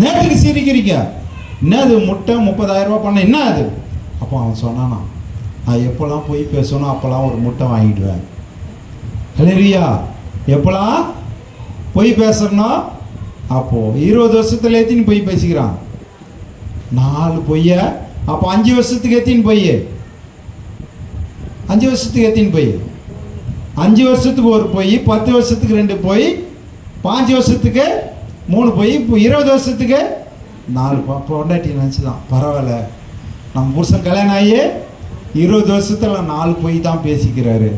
நேற்றுக்கு சிரிக்கிறீங்க, என்னது முட்டை 30,000 ரூபாய் பணம் என்ன அது? அப்போ அவன் சொன்னானா, நான் எப்போல்லாம் போய் பேசணும் அப்போல்லாம் ஒரு முட்டை வாங்கிடுவேன். ஹல்லேலூயா. எப்போல்லாம் போய் பேசுறனோ அப்போது 20 வருஷத்துல ஏற்றின்னு போய் பேசிக்கிறான். 4 பொய்ய. அப்போ 5 வருஷத்துக்கு ஏற்றின்னு போய் 5 வருஷத்துக்கு ஏற்றின்னு போய் 5 வருஷத்துக்கு ஒரு பொய், 10 வருஷத்துக்கு 2 பொய், 5 வருஷத்துக்கு 3 பொய், இப்போ 20 வருஷத்துக்கு 4 பொண்டாட்டி நினச்சிதான். பரவாயில்ல, நம்ம புருஷன் கல்யாணம் ஆகி 20 வருஷத்துல 4 பொய் தான் பேசிக்கிறாரு.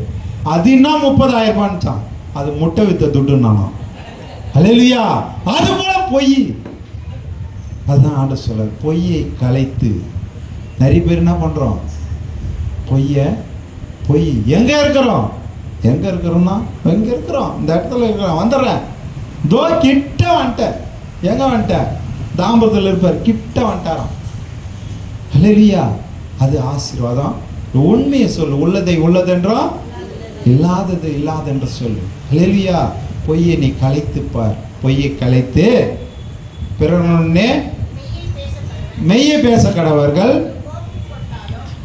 அது என்ன 30,000 ரூபான்னுச்சான். அது முட்டை வித்த துட்டுன்னானா. ஹல்லேலூயா. அது போல பொய். அதுதான் ஆண்டவர் சொல்றார், பொய்யை கலைத்து. நிறைய பேர் என்ன பண்றோம்? பொய். எங்க இருக்கிறோம்? எங்க இருக்கிறோம்னா எங்க இருக்கிறோம்? இந்த இடத்துல இருக்கிறோம், வந்துடுறேன், தோ கிட்ட வந்துட்டேன். எங்க வந்துட்டேன்? தாம்பரத்தில் இருப்பார், கிட்ட வந்துட்டாராம். ஹல்லேலூயா. அது ஆசீர்வாதம். உண்மையை சொல்லு. உள்ளதை உள்ளதென்றோம், இல்லாதது இல்லாதென்று சொல்லு. ஹல்லேலூயா. பொய்யை நீ கலைத்துப்பார். பொய்யை கலைத்து பிறனுடனே மெய்யை பேச கடவர்கள்.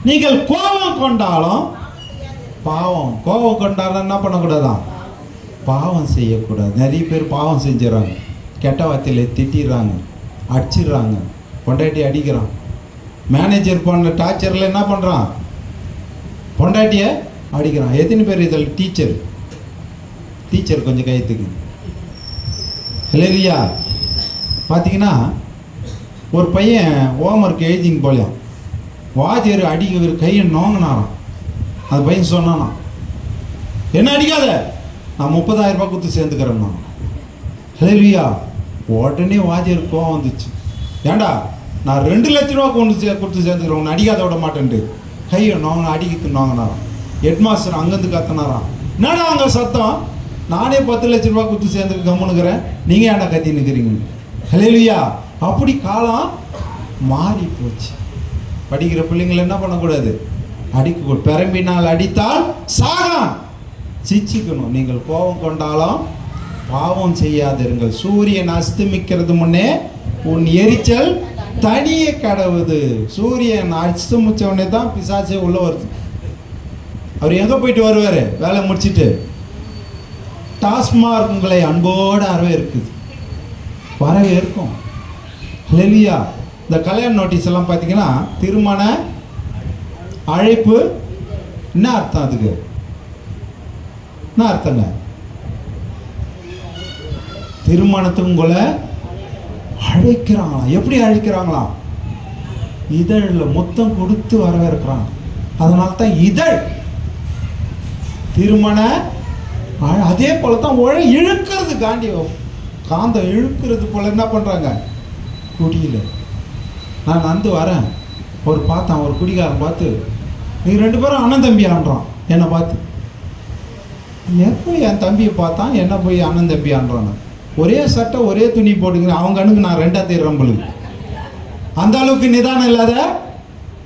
நீங்கள் கோபம் கொண்டாலும் பாவம். கோபம் கொண்டாலும் என்ன பண்ணக்கூடாதான்? பாவம் செய்யக்கூடாது. நிறைய பேர் பாவம் செஞ்சிடறாங்க. கெட்ட வார்த்தையில் திட்டிடுறாங்க, அடிச்சிடுறாங்க, பொண்டாட்டி அடிக்கிறான். மேனேஜர் பண்ண டார்ச்சரில் என்ன பண்ணுறான்? பொண்டாட்டியை அடிக்கிறான். எத்தனை பேர் இதில் டீச்சர் கொஞ்சம் கைத்துக்கு. ஹல்லேலூயா. பார்த்தீங்கன்னா ஒரு பையன் ஹோம்ஒர்க் எழுதின்னு போலையாம். வாத்தியார் அடிக்க கையை நோங்கினாராம். அந்த பையன் சொன்னானா, என்ன அடிக்காத, நான் 30,000 ரூபாய் கொடுத்து சேர்ந்துக்கிறேன் நான். ஹல்லேலூயா. உடனே வாத்தியார் கோவம் வந்துச்சு. ஏண்டா நான் 2 லட்ச ரூபா கொடுத்து சேர்ந்துக்கிறேன், உன்னை அடிக்காத விட மாட்டேன்ட்டு கையை அடிக்கிறது நோங்கினாராம். ஹெட்மாஸ்டர் அங்கேருந்து கத்துனாராம், என்னடா அங்கே சத்தம், நானே 10 லட்ச ரூபா கொடுத்து சேர்ந்துட்டு கம்முனுக்கிறேன், நீங்கள் ஏன்டா கத்தி நிற்கிறீங்க? ஹல்லேலூயா. அப்படி காலம் மாறி போச்சு. படிக்கிற பிள்ளைங்களை என்ன பண்ணக்கூடாது? அடிக்க. பெரம்பினால் அடித்தால் சாகான். சிச்சிக்கணும். நீங்கள் கோபம் கொண்டாலும் பாவம் செய்யாதிருங்கள். சூரியன் அஸ்தமிக்கிறது முன்னே உன் எரிச்சல் தனிய கடவுது. சூரியன் அஸ்தமிச்ச உடனே தான் பிசாசே உள்ள வருது. அவர் எங்கே போயிட்டு வருவார்? வேலை முடிச்சுட்டு டாஸ்மார்க் உங்களை அன்போடு வரவே இருக்கும். ஹல்லேலூயா. இந்த கல்யாண நோட்டீஸ் எல்லாம் பார்த்தீங்கன்னா திருமண அழைப்பு. என்ன அர்த்தம்? அதுக்கு என்ன அர்த்தங்க? திருமணத்துக்கு உங்களை அழைக்கிறாங்களாம். எப்படி அழைக்கிறாங்களாம்? இதழில் முத்தம் கொடுத்து வரவேற்கிறாங்க. அதனால தான் இதழ். திருமண அதே போல தான் இழுக்கிறது. காந்தம் இழுக்கிறது போல என்ன பண்ணுறாங்க? குடியில். நான் நந்து வரேன், ஒரு பார்த்தான், ஒரு குடிகாரன் பார்த்து, நீங்கள் 2 பேரும் அண்ணன் தம்பி ஆன்றான். என்னை பார்த்து எப்போ என் தம்பியை பார்த்தான், என்ன போய் அண்ணன் தம்பி ஆன்றான். ஒரே சட்டை ஒரே துணி போட்டுங்க. அவங்க கண்ணுக்கு நான் 2ஆவது ரம்பலுக்கு. அந்த அளவுக்கு நிதானம் இல்லாத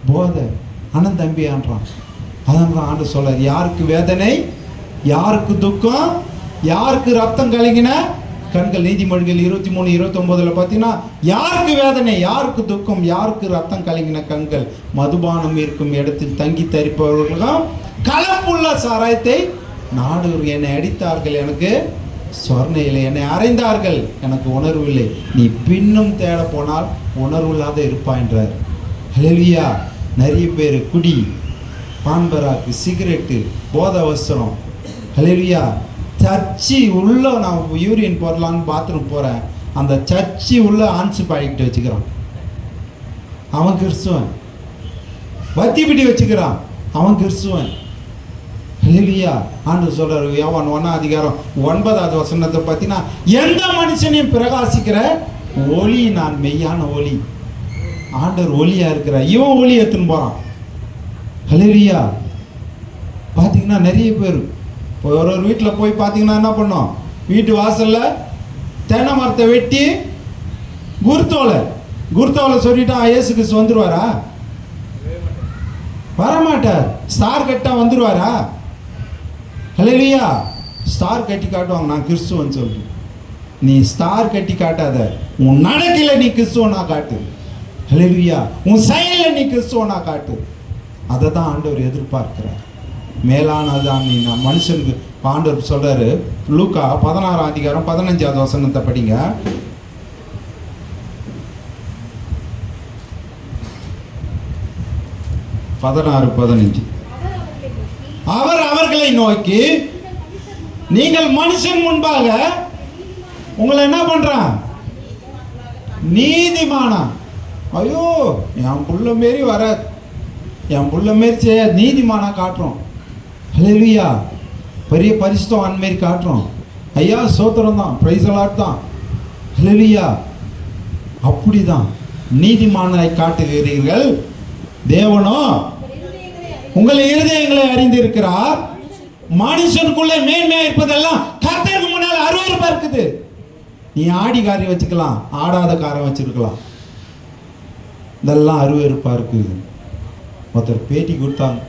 போதை அண்ணன் தம்பி ஆன்றான். அதான் தான் ஆண்டு சொல்லார், யாருக்கு வேதனை, யாருக்கு துக்கம், யாருக்கு ரத்தம் கலங்கின கண்கள். நீதிமொழிகள் 23:29 பார்த்தீங்கன்னா, யாருக்கு வேதனை, யாருக்கு துக்கம், யாருக்கு ரத்தம் கலங்கின கண்கள், மதுபானம் இருக்கும் இடத்தில் தங்கி தரிப்பவர்களும் கலப்புள்ள சாராயத்தை நாடூர் என்னை அடித்தார்கள், எனக்கு சொர்ண இல்லை, என்னை அறைந்தார்கள், எனக்கு உணர்வு இல்லை. நீ பின்னும் தேட போனால் உணர்வு இல்லாத இருப்பான்றார். ஹல்லேலூயா. நிறைய பேர் குடி, பான்பராக்கு, சிகரெட்டு, போதை வஸ்திரம். ஹல்லேலூயா. சர்ச்சி உள்ள நான் யூரியன் போடலான்னு பாத்ரூம் போகிறேன், அந்த சர்ச்சி உள்ள ஆன்சு பாடிக்கிட்டு வச்சுக்கிறான், அவன் கிறிஸ்துவன். வத்தி பிடி வச்சுக்கிறான், அவன் கிறிஸ்துவன். ஹல்லேலூயா. ஆண்டவர் சொல்றாரு யோவான் 1:9 பார்த்தீங்கன்னா, எந்த மனுஷனையும் பிரகாசிக்கிற ஒளி நான், மெய்யான ஒளி. ஆண்டவர் ஒளியா இருக்கிறார், இவன் ஒளி எடுத்துன்னு போறான். ஹல்லேலூயா. பார்த்தீங்கன்னா நிறைய பேர் ஒரு வீட்டில் போய் பார்த்தீங்கன்னா என்ன பண்ணோம், வீட்டு வாசல்ல தென்னை மரத்தை வெட்டி குருத்தோலை சொல்லிட்டா இயேசு கிறிஸ்து வந்துருவாரா? வரமாட்டார். ஸ்டார் கட்டா வந்துருவாரா? ஹல்லேலூயா. ஸ்டார் கட்டி காட்டுவாங்க, நான் கிறிஸ்துவன் சொல்லிட்டு. நீ ஸ்டார் கட்டி காட்டாத, உன் நடக்கையில் நீ கிறிஸ்துவனா காட்டு. ஹல்லேலூயா. உன் செயலில் நீ கிறிஸ்துவனா காட்டு. அதை தான் ஆண்டவர் எதிர்பார்க்கிறார். மேலானதான் நீ நான் மனுஷனுக்கு. ஆண்டவர் சொல்றாரு லூக்கா 16:15 படிங்க. அவர் அவர்களை நோக்கி, நீங்கள் மனுஷன் முன்பாக உங்களை என்ன பண்றான், நீதிமானா? ஐயோ என் புள்ள மாரி வர, என் புள்ள மாரி செய்ய நீதிமானா காட்டுறோம். ஹல்லேலூயா. பெரிய பரிசுத்தம் மாரி காட்டுறோம். ஐயா சோத்திரம் தான், பிரைஸ் அலாட் தான். ஹல்லேலூயா. அப்படிதான் நீதிமானாய் காட்டுகிறீர்கள், தேவனோ உங்கள் இருதயங்களை அறிந்திருக்கிறார். மனுஷனுக்குள்ளே மேன்மையா இருப்பதெல்லாம் கர்த்தருக்கு முன்னால் அருவருப்பா இருக்குது. நீ ஆடி காரை வச்சுக்கலாம், ஆடாத காரை வச்சிருக்கலாம், இதெல்லாம் அருவருப்பா இருக்குது. ஒருத்தர் பேட்டி கொடுத்தாங்க,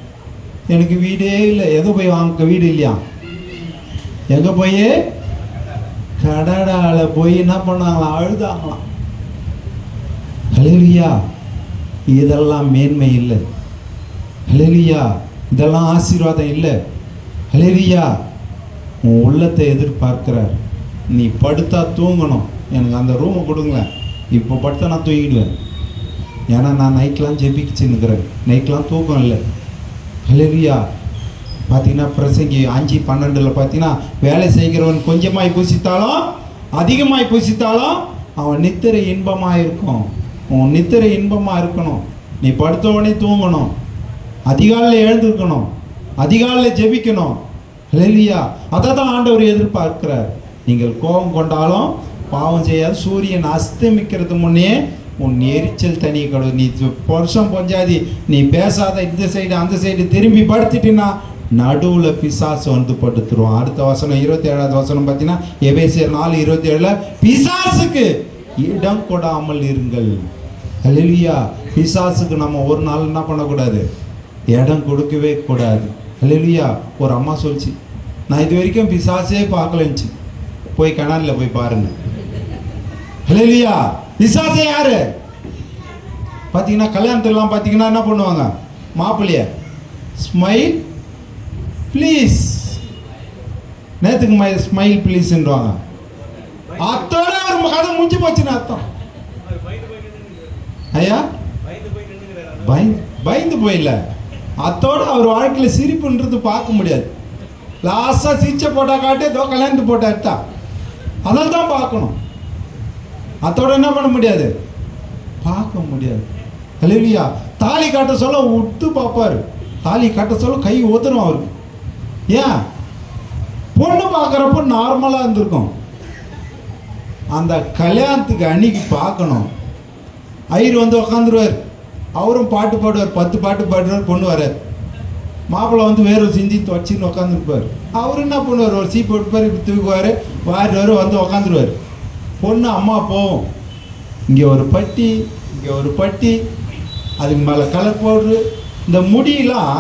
எனக்கு வீடே இல்லை. எங்கே போய் வாங்க வீடு இல்லையா? எங்கே போய் கடடால போய் என்ன பண்ணாங்களாம், அழுதாங்களாம். ஹல்லேலூயா. இதெல்லாம் மேன்மை இல்லை. ஹல்லேலூயா. இதெல்லாம் ஆசீர்வாதம் இல்லை. ஹல்லேலூயா. உன் உள்ளத்தை எதிர்பார்க்கிறார். நீ படுத்தா தூங்கணும், எனக்கு அந்த ரூமை கொடுங்களேன், இப்போ படுத்தா நான் தூங்கிடுவேன். ஏன்னா நான் நைட்லாம் ஜெபிச்சுன்னுக்கிறேன், நைட்லாம் தூக்கம் இல்லை. ஹல்லேலூயா. பார்த்தீங்கன்னா பிரசங்கி 5:12 பார்த்தீங்கன்னா, வேலை செய்கிறவன் கொஞ்சமாய் புசித்தாலும் அதிகமாய் புசித்தாலும் அவன் நித்திரை இன்பமாக இருக்கும். உன் நித்திரை இன்பமாக இருக்கணும். நீ படுத்தவனே தூங்கணும், அதிகாலையில் எழுந்திருக்கணும், அதிகாலையில் ஜெபிக்கணும். ஹல்லேலூயா. அதை தான் ஆண்டவர் எதிர்பார்க்கிறார். நீங்கள் கோபம் கொண்டாலும் பாவம் செய்யாது. சூரியன் அஸ்தமிக்கிறது முன்னே உன் எரிச்சல் தனி கடு. நீ வருஷம் பொஞ்சாதி நீ பேசாத, இந்த சைடு அந்த சைடு திரும்பி படுத்துட்டினா நடுவில் பிசாசு வந்து படுத்துருவான். அடுத்த வசனம் 27 பார்த்தீங்கன்னா, எபேசியர் 4:27, பிசாசுக்கு இடம் கொடாமல் இருங்கள். ஹல்லேலூயா. பிசாசுக்கு நம்ம ஒரு நாள் என்ன பண்ணக்கூடாது, இடம் கொடுக்கவே கூடாது. ஹல்லேலூயா. ஒரு அம்மா சொல்லிச்சு, நான் இது வரைக்கும் பிசாசே பார்க்கலன்னுச்சு. போய் கனாலில் போய் பாருங்க. ஹல்லேலூயா. பிசாசே யாரு பார்த்தீங்கன்னா, கல்யாணத்துலாம் பார்த்தீங்கன்னா என்ன பண்ணுவாங்க, மாப்பிள்ளைய ஸ்மைல் ப்ளீஸ், நேற்றுக்கு ஸ்மைல் ப்ளீஸ்ன்றாங்க. அத்தோட ஒரு கதை முடிஞ்சு போச்சுன்னு அர்த்தம். ஐயா பயந்து போயில, அத்தோட அவர் வாழ்க்கையில் சிரிப்புன்றது பார்க்க முடியாது. லாஸ்டாக சிரிச்ச போட்டா காட்டு, ஏதோ கல்யாணத்து போட்டா எடுத்தா, அதில் தான் பார்க்கணும். அத்தோட என்ன பண்ண முடியாது, பார்க்க முடியாது. ஹல்லேலூயா. தாலி காட்ட சொல்ல விட்டு பார்ப்பாரு, தாலி காட்ட சொல்ல கை ஒதுரும் அவருக்கு. ஏன்? பொண்ணு பார்க்குறப்போ நார்மலாக இருந்திருக்கும், அந்த கல்யாணத்துக்கு அன்னைக்கு பார்க்கணும். ஐயர் வந்து உக்காந்துருவார், அவரும் பாட்டு பாடுவார், 10 பாட்டு பாடுவார், பொண்ணு வரார். மாப்பிள்ளை வந்து வேறு சிந்தி வச்சுன்னு உக்காந்துருப்பார். அவர் என்ன பண்ணுவார், ஒரு சீப்பு எடுப்பார், இப்படி தூக்குவார், வாரிடுவார், வந்து உக்காந்துருவார். பொண்ணு அம்மா போவோம், இங்கே ஒரு பட்டி, இங்கே ஒரு பட்டி, அதுக்கு மேலே கலர் பவுட்ரு, இந்த முடியெல்லாம்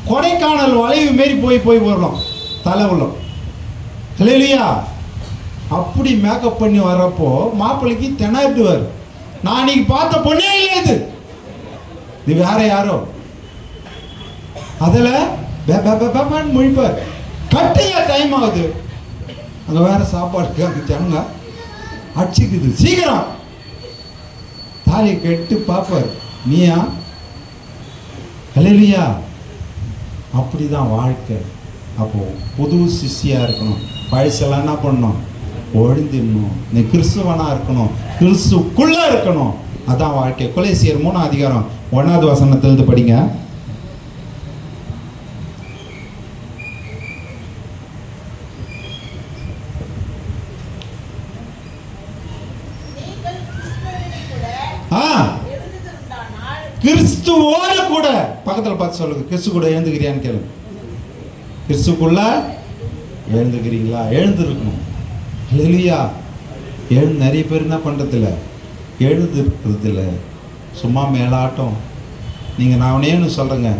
கொடைக்கானல் வளைவு மாரி போய் வரணும் தலை உள்ளம். ஹல்லேலூயா. அப்படி மேக்கப் பண்ணி வர்றப்போ மாப்பிள்ளைக்கு திணறுவார். நான் இன்னைக்கு பார்த்த பொண்ணே இல்லை, இது வேற யாரோ. அதில் முழிப்பார். கட்டையா டைம் ஆகுது, அங்கே வேற சாப்பாடுக்கு அங்கே ஜனங்க அடிச்சுக்குது, சீக்கிரம் தாலி கெட்டு பார்ப்பார், நீயா? ஹல்லேலூயா. அப்படிதான் வாழ்க்கை. அப்போ புது சிஷ்யா இருக்கணும், பழசெல்லாம் என்ன பண்ணணும், ஒழிந்துடணும். நீ கிறிஸ்துவனா இருக்கணும், கிறிஸ்துக்குள்ள இருக்கணும், அதான் வாழ்க்கை. கொலேசியர் 3ஆம் அதிகாரம் 1வது வசனத்திலிருந்து படிங்க. கிறிஸ்துவோட கூட, பக்கத்தில் பார்த்து சொல்லுங்க, கிறிஸ்து கூட எழுந்துக்கிறியான்னு கேளுங்க. கிறிஸ்துக்குள்ள எழுந்துக்கிறீங்களா? எழுந்துருக்கணும். ஹல்லேலூயா. நிறைய பேர் என்ன பண்ணுறதில்ல, எழுதுறதில்ல, சும்மா மேலாட்டம். நீங்கள் நான் ஒன்னேன்னு சொல்கிறேங்க,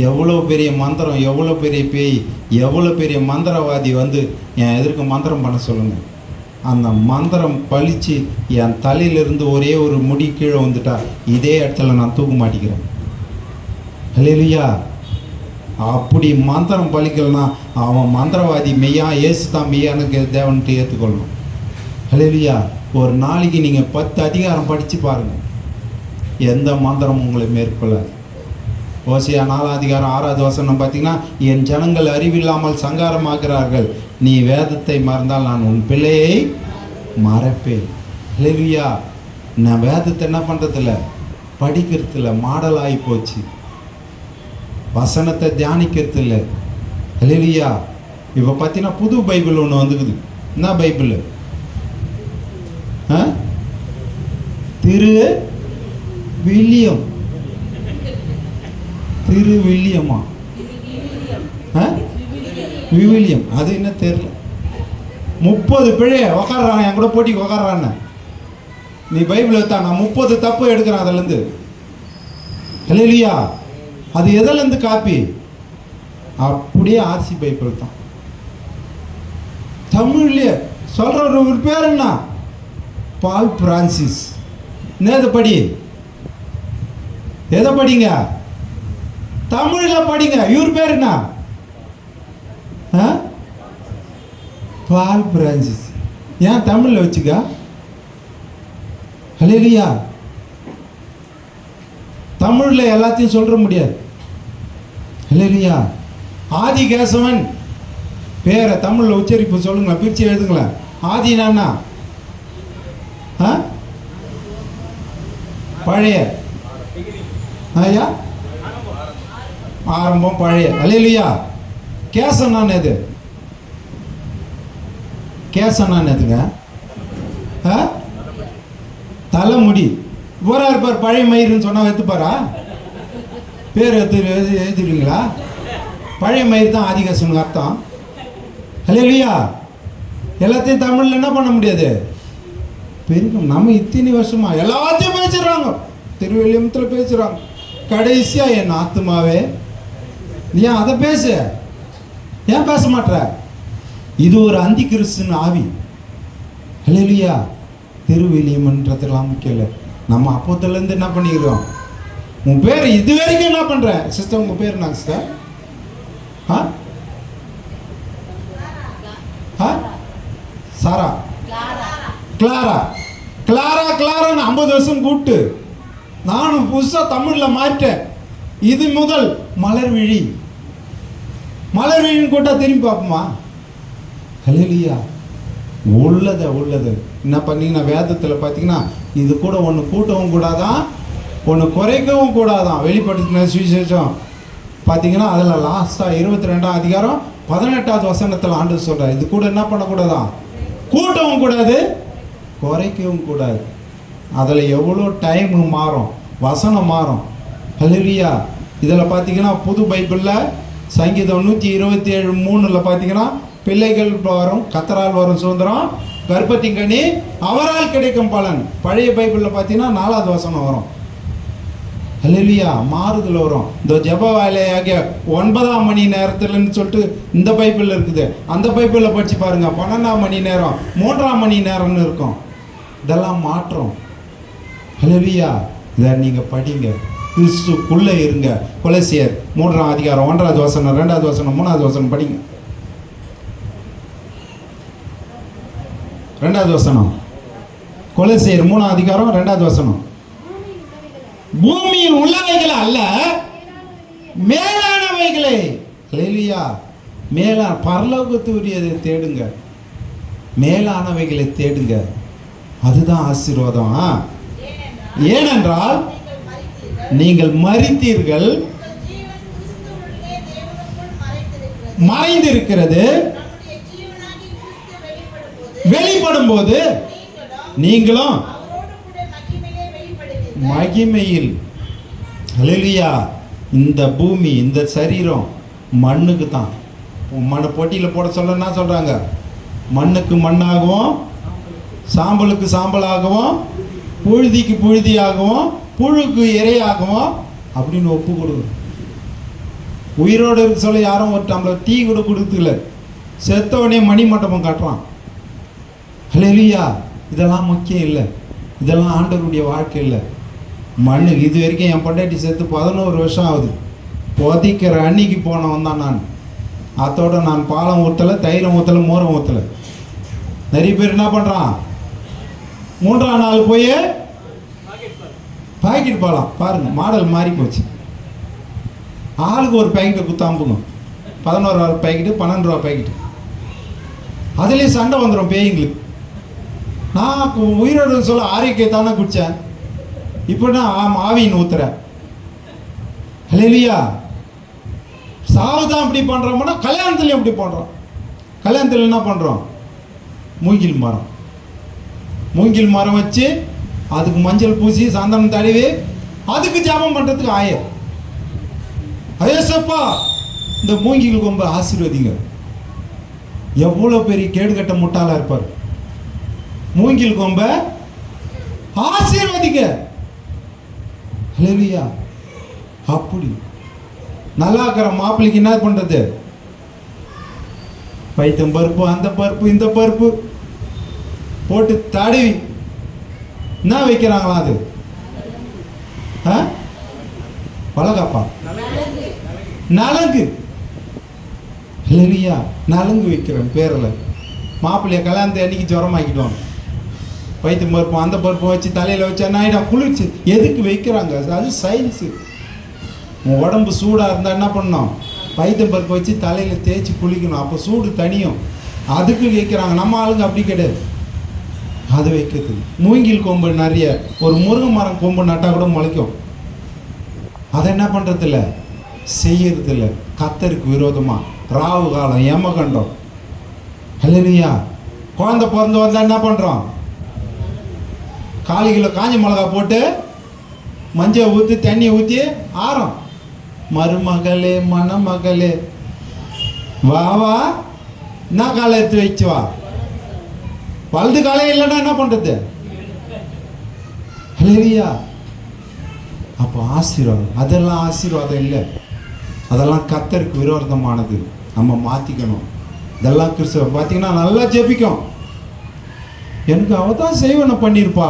எவ்வளோ பெரிய மந்திரம், எவ்வளோ பெரிய பேய், எவ்வளோ பெரிய மந்திரவாதி வந்து என் எதிர்க்க மந்திரம் பண்ண சொல்லுங்கள், அந்த மந்திரம் பழித்து என் தலையிலிருந்து ஒரே ஒரு முடி கீழே வந்துட்டா இதே இடத்துல நான் தூக்க மாட்டேங்கிறேன். ஹல்லேலூயா. அப்படி மந்திரம் பழிக்கலன்னா அவன் மந்திரவாதி மெய்யா, ஏசு தான் மெய்யானுக்கு தேவன்ட்டு ஏற்றுக்கொள்ளணும். ஹல்லேலூயா. ஒரு நாளைக்கு நீங்கள் 10 அதிகாரம் படித்து பாருங்கள், எந்த மந்திரம் உங்களை மேற்கொள்ளாது. ஓசியா 4ஆம் அதிகாரம் 6வது வசனம் பார்த்தீங்கன்னா, என் ஜனங்கள் அறிவில்லாமல் சங்காரமாகிறார்கள், நீ வேதத்தை மறந்தால் நான் உன் பிள்ளையை மறப்பேன். ஹல்லேலூயா. நான் வேதத்தை என்ன பண்ணுறதில்ல, படிக்கிறதில்ல, மாடலாகி போச்சு. வசனத்தை தியானிக்கிறது இல்லை. ஹல்லேலூயா. இப்போ பார்த்தீங்கன்னா புது பைபிள் ஒன்று வந்துக்குது. என்ன பைபிள்? திரு வில்லியம். திரு வில்லியமா? விவிலியம். அது என்ன தெரியல. 30 பிழைய உக்காடுறான், என் கூட போட்டிக்கு உக்காடுறான்னு. நீ பைபிள் எடுத்தா நான் 30 தப்பு எடுக்கிறேன் அதுலேருந்து. ஹல்லேலூயா. அது எதுலேருந்து காப்பி? அப்படியே ஆர்சி பைபிள் தான். தமிழ்லேயே சொல்கிற ஒரு பேர் என்ன? பால் பிரான்சிஸ். எதை படி, எதை படிங்க? தமிழில் படிங்க. இவர் பேர் என்ன? பால் பிரான்சிஸ். ஏன் தமிழில் வச்சுக்க? ஹல்லேலூயா. தமிழில் எல்லாத்தையும் சொல்ற முடியாது. ஹல்லேலூயா. ஆதி கேசவன் பேரை தமிழில் உச்சரிப்பு சொல்லுங்களேன், பிரித்து எழுதுங்களேன். ஆதினா பழைய, ஐயா ஆரம்பம், பழைய. ஹல்லேலூயா. கேசவன் எது? கேசவன் எதுங்க? தலைமுடி. போரா இருப்பார், பழைய மயிருன்னு சொன்னால் எடுத்துப்பாரா? பேர் எழுதிடுவீங்களா? பழைய மயிர் தான் ஆதிகேசனுக்கு அர்த்தம். ஹல்லேலூயா. எல்லாத்தையும் தமிழில் என்ன பண்ண முடியாது, பெருக்கும். நம்ம இத்தனை வருஷமா எல்லாத்தையும் பேசுகிறாங்க, திருவள்ளியத்தில் பேசுகிறாங்க. கடைசியாக என் ஆத்துமாவே ஏன் அதை பேசு, ஏன் பேச மாட்டேற? இது ஒரு அந்தி கிறிஸ்துன்னு ஆவி. ஹல்லேலூயா. திருவில்லியம்ன்றதெல்லாம் முக்கியம் இல்லை. நம்ம அப்போத்துலேருந்து என்ன பண்ணிக்கிறோம்? உன் பேர் இது வரைக்கும் என்ன பண்ணுற சிஸ்டர்? உங்கள் பேர் என்ன சிஸ்டர்? சாரா, கிளாரா, கிளாரா, கிளாரான்னு 50 வருஷம் கூப்பிட்டு நானும் புதுசாக தமிழில் மாற்றேன். இது முதல் மலர்விழி. மலர்விழின்னு கூட்டா திரும்பி பார்ப்போமா? ஹல்லேலூயா. உள்ளதை என்ன பண்ணீங்கன்னா வேதத்தில் பார்த்தீங்கன்னா இது கூட ஒன்று கூட்டவும் கூடாதான், ஒன்று குறைக்கவும் கூடாதான். வெளிப்படுத்தின சுவிசேஷம் பார்த்தீங்கன்னா அதில் லாஸ்ட்டாக 22ஆம் அதிகாரம் 18வது வசனத்தில் ஆண்டு சொல்கிறார், இது கூட என்ன பண்ணக்கூடாதான், கூட்டவும் கூடாது, குறைக்கவும் கூடாது. அதில் எவ்வளோ டைமு மாறும், வசனம் மாறும். ஹல்லேலூயா. இதில் பார்த்தீங்கன்னா புது பைபிளில் சங்கீதம் 127:3 பார்த்தீங்கன்னா பிள்ளைகள் வரும், கத்தரால் வரும் சுதந்திரம், கர்ப்பத்தின் கனி அவரால் கிடைக்கும் பலன். பழைய பைபிளில் பார்த்தீங்கன்னா 4வது வசனம் வரும். ஹல்லேலூயா. மாறுதல் வரும். இந்த ஜெப வேலையாகிய 9ஆம் மணி நேரத்துலன்னு சொல்லிட்டு இந்த பைபிளில் இருக்குது. அந்த பைபிளில் படித்து பாருங்கள், 12ஆம் மணி நேரம், 3ஆம் மணி நேரம்னு இருக்கும். இதெல்லாம் மாற்றம். ஹல்லேலூயா. இதை நீங்கள் படிங்க, கிறிஸ்துக்குள்ளே இருங்க. கொலேசியர் 3ஆம் அதிகாரம் 1வது வசனம், 2வது வசனம், 3வது வசனம் படிங்க. 2வது வசனம். கொலோசியர் 3ஆம் அதிகாரம் 2வது வசனம். பூமியில் உள்ளவைகளை அல்ல, மேலானவைகளை. ஹல்லேலூயா. மேலான பரலோகத்துரியதை தேடுங்க, மேலானவைகளை தேடுங்க. அதுதான் ஆசீர்வாதம். ஏனென்றால் நீங்கள் மரித்தீர்கள், மறைந்திருக்கிறது, வெளிப்படும் போது நீங்களும் மகிமையில். ஹல்லேலூயா. இந்த பூமி, இந்த சரீரம் மண்ணுக்கு தான். மண்ணை போட்டியில் போட சொல்ல என்ன சொல்கிறாங்க? மண்ணுக்கு மண்ணாகவும், சாம்பலுக்கு சாம்பலாகவும், புழுதிக்கு புழுதியாகவும், புழுக்கு இரையாகவும் அப்படின்னு ஒப்பு கொடுங்க. உயிரோடு இருக்க சொல்ல யாரும் ஒரு டம்ளர் டீ கூட கொடுத்துல, செத்தவனே மணி மண்டபம் காட்டுறான். ஹல்லேலூயா. இதெல்லாம் முக்கியம் இல்லை, இதெல்லாம் ஆண்டவருடைய வாழ்க்கை இல்லை. மண்ணுக்கு இது வரைக்கும் என் பொண்டாட்டி சேர்த்து 11 வருஷம் ஆகுது. புதைக்கிற அன்னைக்கு போனவன் தான் நான். அதோட நான் பாலம் ஊற்றலை, தைலம் ஊற்றலை, மோரம் ஊற்றலை. நிறைய பேர் என்ன பண்ணுறான், 3ஆம் நாள் போய் பாக்கெட் பாலம் பாருங்க, மாடல் மாறி போச்சு. ஆளுக்கு ஒரு பேக்கெட்டை குத்தாம்புங்க. 11 ரூபா பேக்கெட்டு, 12 ரூபா பேக்கெட்டு. அதுலேயே சண்டை வந்துடும் பேய்ங்களுக்கு. நான் உயிரோடு சொல்ல ஆரோக்கியத்தானே குடித்தேன், இப்போ நான் ஆவின்னு ஊத்துறேன். ஹல்லேலூயா. சாவு தான் இப்படி பண்ணுறோம்னா கல்யாணத்துலையும் எப்படி பண்ணுறோம். கல்யாணத்தில் என்ன பண்ணுறோம்? மூங்கில் மரம், மூங்கில் மரம் வச்சு அதுக்கு மஞ்சள் பூசி சந்தனம் தடவி அதுக்கு ஜாபம் பண்ணுறதுக்கு ஆயர். ஐயசப்பா இந்த மூங்கில் கொம்பை ஆசீர்வதிங்க. எவ்வளோ பெரிய கேடுகட்ட முட்டாளாக இருப்பார். மூங்கில் கொம்பை ஆசீர்வதிங்க. ஹல்லேலூயா. அப்படி நல்லா இருக்கிற மாப்பிள்ளைக்கு என்ன பண்ணுறது? பைத்தம் பருப்பு, அந்த பருப்பு, இந்த பருப்பு போட்டு தடவி என்ன வைக்கிறாங்களா? அது வளகாப்பா, நலங்கு. ஹல்லேலூயா. நலங்கு வைக்கிறேன் பேரில். மாப்பிள்ளைய கல்யாணத்தை அன்னைக்கு ஜுரமாக்கிடுவாங்க. பைத்தம் பருப்பு, அந்த பருப்பு வச்சு தலையில் வச்சா நாயிடம் குளிர்ச்சி. எதுக்கு வைக்கிறாங்க? அது சயின்ஸு. உன் உடம்பு சூடாக இருந்தால் என்ன பண்ணணும்? பைத்தம் பருப்பு வச்சு தலையில் தேய்ச்சி குளிக்கணும், அப்போ சூடு தனியும். அதுக்கு வைக்கிறாங்க. நம்ம ஆளுங்க அப்படி கிடையாது. அது வைக்கிறது. மூங்கில் கொம்பு நிறைய, ஒரு முருங்கை மரம் கொம்பு நட்டால் கூட முளைக்கும். அதை என்ன பண்ணுறதில்ல, செய்யறதில்ல. கத்தருக்கு விரோதமாக ராவு காலம், ஏமகண்டம். ஹல்லேலூயா. குழந்தை பிறந்து வந்தால் என்ன பண்ணுறோம்? 4 கிலோ காஞ்ச மிளகா போட்டு மஞ்சள் ஊற்றி தண்ணி ஊற்றி ஆரம், மருமகளே மணமகளே வா வா, என்ன காலை எடுத்து வச்சு வா. வலது காலை இல்லைன்னா என்ன பண்ணுறது? ஹல்லேலூயா. அப்போ ஆசீர்வாதம். அதெல்லாம் ஆசீர்வாதம் இல்லை, அதெல்லாம் கர்த்தருக்கு விரோதமானது. நம்ம மாற்றிக்கணும். இதெல்லாம் கிறிஸ்தவ பார்த்தீங்கன்னா நல்லா ஜெபிக்கும். எனக்கு அவ தான் செய்வனை பண்ணியிருப்பா.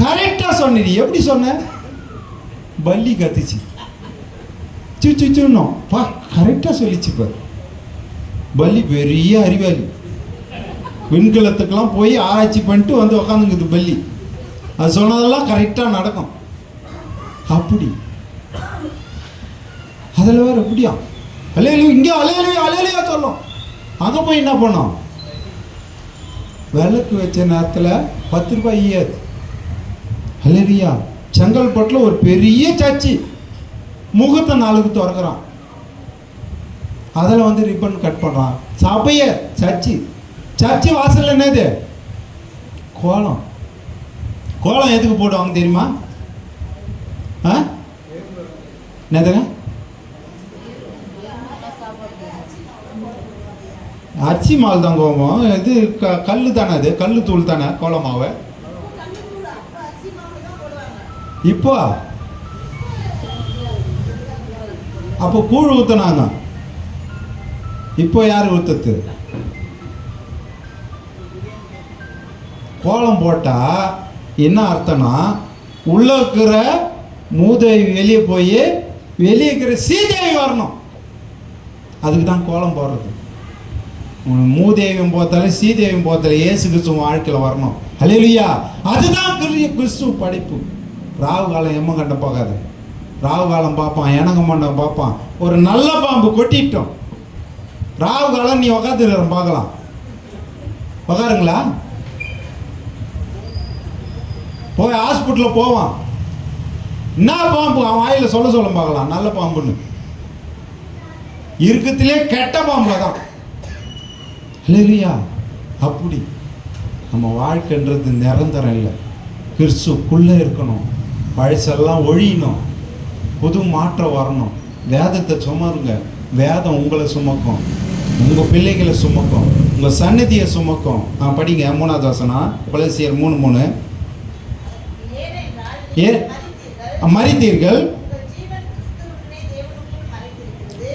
கரெக்டாக சொன்னீங்க. எப்படி சொன்ன? பல்லி கத்துச்சு சுச்சுன்னோம் பா, கரெக்டாக சொல்லிச்சு பார். பல்லி பெரிய அறிவாளி. விண்கலத்துக்கெல்லாம் போய் ஆராய்ச்சி பண்ணிட்டு வந்து உக்காந்துங்குது பல்லி. அது சொன்னதெல்லாம் கரெக்டாக நடக்கும். அப்படி அதில் வேறு எப்படியா அலையிலையும் இங்கே அலையிலையா சொல்லும். அங்கே போய் என்ன பண்ணோம்? விளக்கு வச்ச நேரத்தில் 10 ரூபாய் ஈயாது. ஹல்லேலூயா. செங்கல்பட்டில் ஒரு பெரிய சர்ச்சு முகூர்த்த நாளுக்கு திறக்கிறான். அதில் வந்து ரிப்பன் கட் பண்ணுறான். சபையை சர்ச்சு வாசல் என்னது? கோலம். கோலம் எதுக்கு போடுவாங்க தெரியுமா? என்னதுங்க? அரிசி மால் தான் கோபம். இது கல் தானே, அது கல் தூள் தானே கோலமாவை. இப்போ அப்போ கூழ் ஊற்றினாங்க. இப்போ யார் ஊற்றுறது? கோலம் போட்டால் என்ன அர்த்தம்னா, உள்ளே இருக்கிற மூதேவி வெளியே போய் வெளியே இருக்கிற சீதேவி வரணும். அதுக்கு தான் கோலம் போடுறது. மூதேவியும் போத்தாலும் சீதேவியும் போத்தாலும் இயேசு கிறிஸ்துவ வாழ்க்கையில் வரணும். ஹல்லேலூயா. அதுதான் கிறிஸ்துவ படைப்பு. ராவு காலம் எம்ம கண்ட போகாது. ராவு காலம் பார்ப்பான், எனங்க மண்டம் பார்ப்பான். ஒரு நல்ல பாம்பு கொட்டிட்டோம். ராவு காலம் நீ உக்காந்துருக்க பார்க்கலாம். உக்காருங்களா? போய் ஹாஸ்பிட்டலில் போவான். என்ன பாம்பு அவன் வாயில் சொல்ல பார்க்கலாம். நல்ல பாம்புன்னு இருக்கத்திலே கெட்ட பாம்புல தான். இல்லையா? அப்படி நம்ம வாழ்க்கைன்றது நிரந்தரம் இல்லை. கிறிஸ்துக்குள்ளே இருக்கணும். பழசெல்லாம் ஒழியணும். புது மாற்றம் வரணும். வேதத்தை சுமருங்க. வேதம் உங்களை சுமக்கும், உங்கள் பிள்ளைகளை சுமக்கும், உங்கள் சன்னதியை சுமக்கும். படிங்க 3வது வசனம், கொலோசியர் 3:3. மரித்தீர்கள்,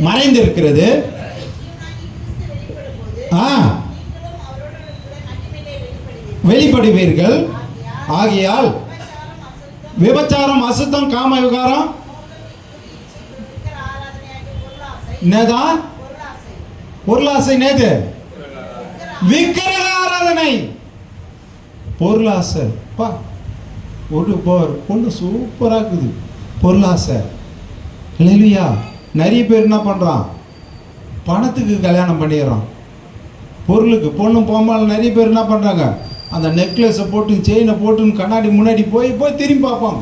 மறைந்திருக்கிறது. வெளிப்படுவீர்கள். ஆகையால் விபச்சாரம், அசுத்தம், காம விகாரம், என்னதான் பொருளாசை, நேது விக்கிரக ஆராதனை, பொருளாசை. பா ஒரு பொண்ணு சூப்பராக இருக்குது, பொருளாசை. இல்லையா? நிறைய பேர் என்ன பண்ணுறான்? பணத்துக்கு கல்யாணம் பண்ணிடுறான். பொருளுக்கு பொண்ணு போகும்போது நிறைய பேர் என்ன பண்ணுறாங்க? அந்த நெக்லஸை போட்டு செயினை போட்டுன்னு கண்ணாடி முன்னாடி போய் திரும்பி பார்ப்பாங்க.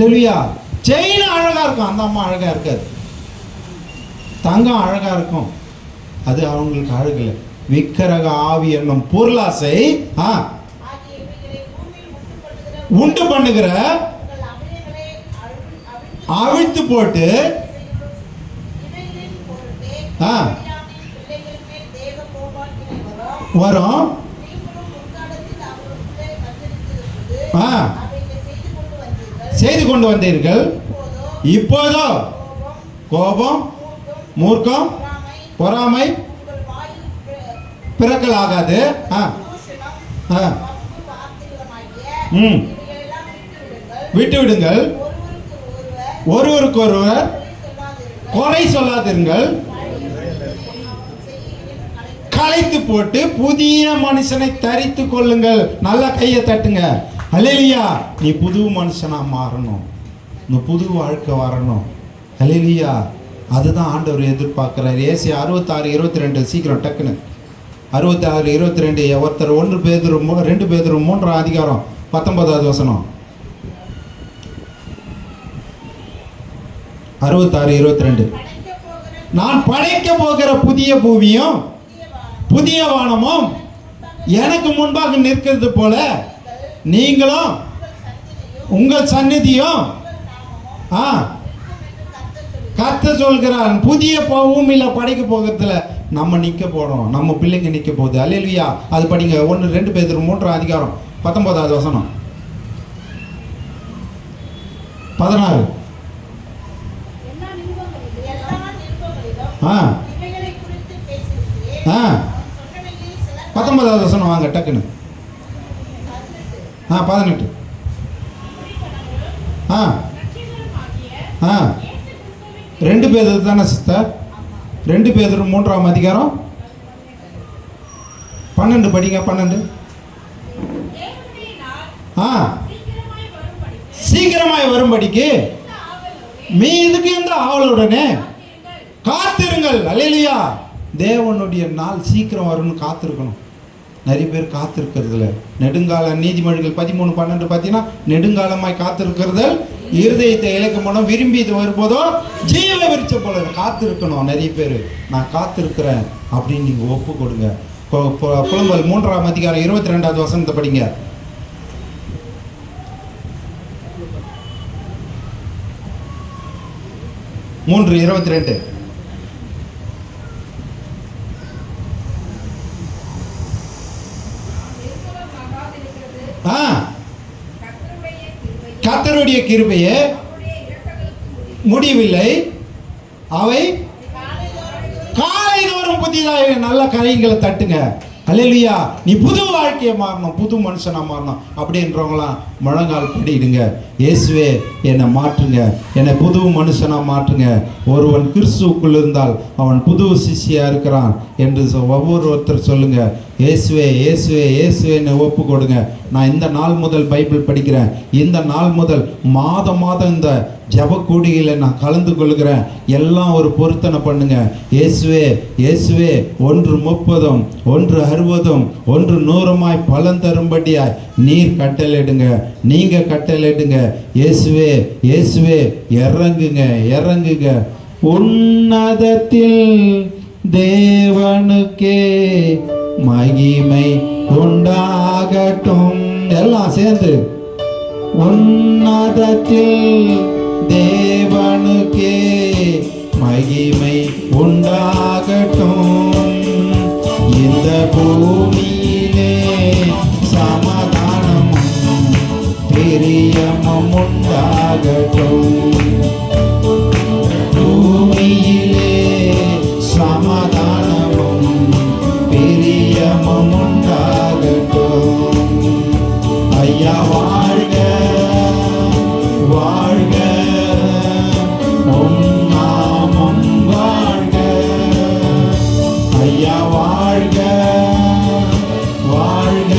இல்லையா? செயின் அழகாக இருக்கும், அந்த அம்மா அழகாக இருக்காது. தங்கம் அழகாக இருக்கும், அது அவங்களுக்கு அழகில்லை. விக்கிரக ஆவி என்னும் பொருளாசை உண்டு பண்ணுகிற அவிழ்த்து போட்டு வரும். செய்து கொண்டு வந்தீர்கள். இப்போதோ கோபம், மூர்க்கம், பொறாமை பிறக்கலாகாது. விட்டு விடுங்கள். ஒருவருக்கு ஒருவர் கொலை சொல்லாதிருங்கள். களைத்து போட்டு புதிய மனுஷனை தரித்து கொள்ளுங்கள். நல்லா கையை தட்டுங்க. ஹல்லேலூயா. நீ புது மனுஷனா மாறணும், இந்த புது வாழ்க்கை வரணும். ஹல்லேலூயா. அதுதான் ஆண்டவர் எதிர்பார்க்கிறார். ஏசி 66:22. சீக்கிரம் டக்குன்னு 66:22. ஒருத்தர் 1 பேதுரு 2 பேதுரு 3ஆம் அதிகாரம் 19வது வசனம். 66:22. நான் படைக்க போகிற புதிய பூமியும் புதிய வானமும் எனக்கு முன்பாக நிற்கிறது போல நீங்களும் உங்கள் சந்நிதியும் கர்த்தர் சொல்கிறார். புதிய பூமியில் படைக்க போகிறதுல நம்ம நிற்க போறோம், நம்ம பிள்ளைங்க நிற்க போகுது. அல்லேலூயா. அது படிங்க 2 பேதுரு 3ஆம் அதிகாரம் 19வது வசனம் 16. 19வது வசனம் வாங்க டக்குன்னு. 18. 2 பேதுரு தானே சிஸ்டர்? 2 பேதுரு 3ஆம் அதிகாரம் 12 படிங்க. 12. சீக்கிரமாய் வரும்படிக்கு மீதுக்கு இந்த ஆவலுடனே காத்திருங்கள். அல்லேலூயா. தேவனுடைய நாள் சீக்கிரம் வரும்னு காத்திருக்கணும். நிறைய பேர் காத்திருக்கிறதுல நெடுங்கால நீதிமொழிகள் 13:12 பார்த்தீங்கன்னா, நெடுங்காலமாய் காத்திருக்கிறதல் இருதயத்தை இலக்க மூலம் விரும்பி இது வரும்போதோ ஜீவ விரிச்ச போல காத்திருக்கணும். நிறைய பேர் நான் காத்திருக்கிறேன் அப்படின்னு நீங்கள் ஒப்பு கொடுங்க. புலம்பல் 3ஆம் அதிகாரம் 22வது வசனத்தை படிங்க. 3:22. கர்த்தருடைய கிருபையே முடியவில்லை, அவை காலைதோறும் புதிதாக. நல்ல கைகளை தட்டுங்க. அல்லேலூயா. நீ புது வாழ்க்கையை மாறணும், புது மனுஷனா மாறணும் அப்படின்றவங்களாம் முழங்கால் படிடுங்க. இயேசுவே என்னை மாற்றுங்க, என்னை புது மனுஷனா மாற்றுங்க. ஒருவன் கிறிஸ்துவுக்குள் இருந்தால் அவன் புது சிஷ்யா இருக்கிறான் என்று ஒவ்வொருத்தர் சொல்லுங்க. இயேசுவே இயேசுவே இயேசுவேன்னு ஒப்பு கொடுங்க. நான் இந்த நாள் முதல் பைபிள் படிக்கிறேன், இந்த நாள் முதல் மாதம் இந்த ஜப கூடியில் நான் கலந்து கொள்கிறேன். எல்லாம் ஒரு பொருத்தனை பண்ணுங்க. இயேசுவே இயேசுவே 130 160 100 பலன் தரும்படியாய் நீர் கட்டளையிடுங்க, நீங்க கட்டளையிடுங்க. இயேசுவே இயேசுவே இறங்குங்க இறங்குங்க. உன்னதத்தில் தேவனுக்கே மகிமை உண்டாகட்டும். எல்லாம் சேர்ந்து உன்னதத்தில் தேவனுக்கே மகிமை உண்டாகட்டும். இந்த பூமியிலே சமாதானமும் பிரியமும் உண்டாகட்டும். பூமியிலே சமாதானமும் பிரியமும் உண்டாகட்டும். ஐயா வாழ்க வாழ்க, உம் நாமம் வாழ்க. ஐயா வாழ்க வாழ்க,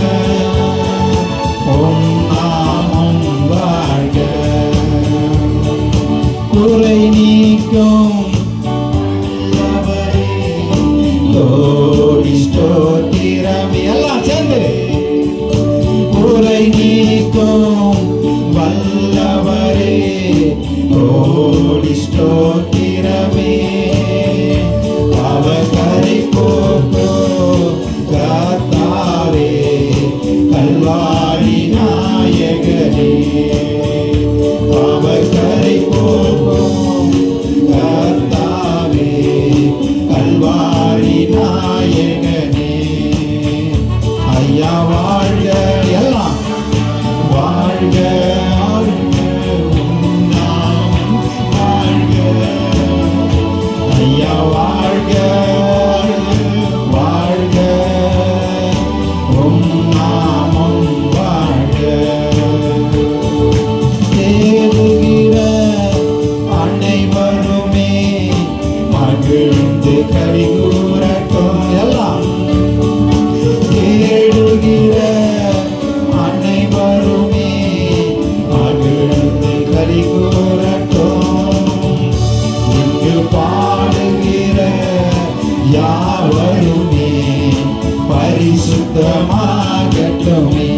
உம் நாமம் வாழ்க. குறை நீக்கும் கோடி ஸ்தோத்திரம். எல்லாம் சேர்ந்து குறை நீக்கும் வல்லவரே கோடி ஸ்தோத்திரமே. அவரை போக்கோ கர்த்தாவே கல்வாரி நாயகனே. அவரை போக்கோ கர்த்தாவே கல்வாரி நாயகனே. ஐயா வாழ்க, எல்லாம் வாழ்க ஐயா வாழ்க வாழ்க, உம் நாமம் வாழ்க. தேடுகிற அனைவருமே மகிழ்ந்து கலிகூரட்டும். எல்லாம் தேடுகிற அனைவருமே மகிழ்ந்து கலிகூரட்டும். இங்கு பாடுகிற யாவருமே பரிசுத்தமாகட்டுமே.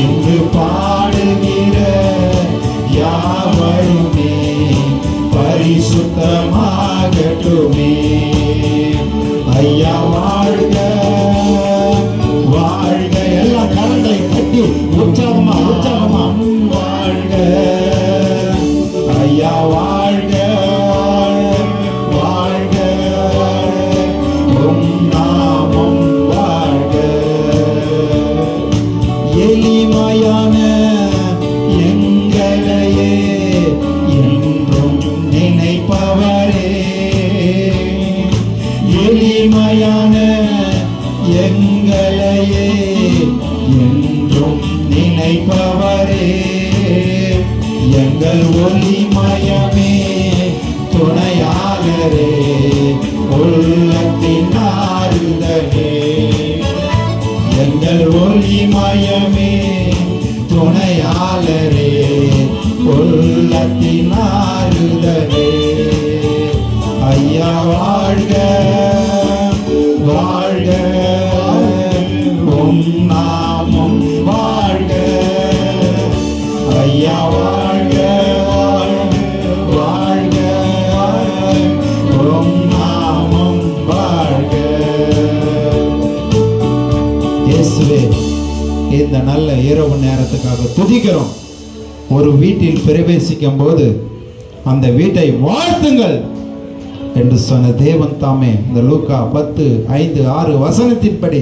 இங்கு பாடுகிற யாவருமே பரிசுத்தமாகட்டுமே. ஐயா வாழ்க வாழ்க, எல்லா கரங்களை கட்டி உற்சாகமா உற்சாகமா வாழ்க. ஐயா வாழ்க வாழ்க, உம் நாமம் வாழ்க. எளிமையான எங்களையே என்றும் நினைப்பவரே. எளிமையான எங்களையே என்றும் நினைப்பவரே. எங்கள் ஒளிமயமே துணையாளரே, உள்ளத்தின் ஆறுதலே. எங்கள் ஒளிமயமே துணையாளரே, உள்ளத்தின் ஆறுதலே. ஐயா வாழ்க வாழ்க, உம் நாமம் வாழ்க. ஐயா வாழ்க வாழ்க, உம் நாமம் வாழ்க. இயேசுவே, இந்த நல்ல இரவு நேரத்துக்காக துதிக்கிறோம். ஒரு வீட்டில் பிரவேசிக்கும் போது அந்த வீட்டை வாழ்த்துங்கள் என்று சொன்ன தேவன் தாமே இந்த லூக்கா 10:5-6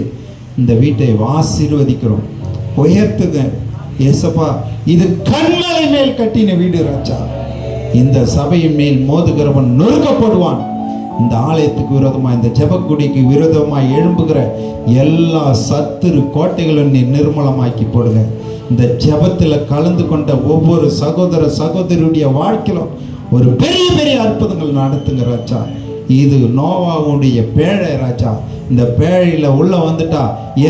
இந்த வீட்டை ஆசீர்வதிக்கிறோம். உயர்த்துங்க ஏசப்பா, இது கண்மலை மேல் கட்டின வீடு ராஜா. இந்த சபையின் மேல் மோதுகிறவன் நொறுக்கப்படுவான். இந்த ஆலயத்துக்கு விரோதமாக, இந்த ஜெபக்குடிக்கு விரோதமாக எழும்புகிற எல்லா சத்துரு கோட்டைகளும் நீ நிர்மூலமாக்கி போடுங்க. இந்த ஜெபத்தில் கலந்து கொண்ட ஒவ்வொரு சகோதர சகோதரியுடைய வாழ்க்கையிலும் ஒரு பெரிய பெரிய அற்புதங்கள் நடத்துங்க ராஜா. இது நோவாவுடைய பேழை ராஜா. இந்த பேழையில் உள்ள வந்துட்டா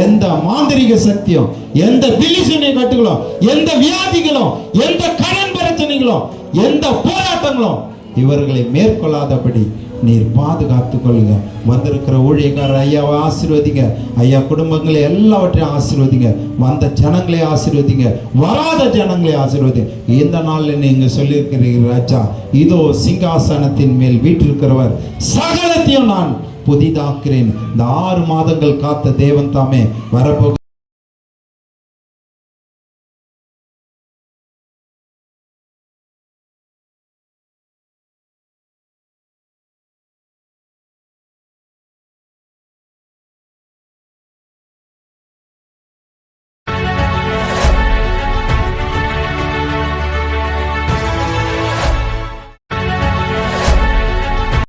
எந்த மாந்திரிக சக்தியும், எந்த பிலிசுனை கட்டுகளும், எந்த வியாதிகளும், எந்த கடன் பிரச்சனைகளும், எந்த போராட்டங்களும் இவர்களை மேற்கொள்ளாதபடி நீர் பாதுகாத்து கொள்ளுங்க. வந்திருக்கிற ஊழியக்காரர் ஐயாவை ஆசீர்வதிங்க. ஐயா குடும்பங்களை எல்லாவற்றையும் ஆசீர்வதிங்க. வந்த ஜனங்களை ஆசீர்வதிங்க, வராத ஜனங்களை ஆசீர்வதிங்க. இந்த நாளில் நீங்கள் சொல்லியிருக்கிறீர்கள் ராஜா, இதோ சிங்காசனத்தின் மேல் வீற்றிருக்கிறவர் சகலத்தையும் நான் புதிதாக்கிறேன். இந்த 6 மாதங்கள் காத்த தேவன் தாமே வரப்போக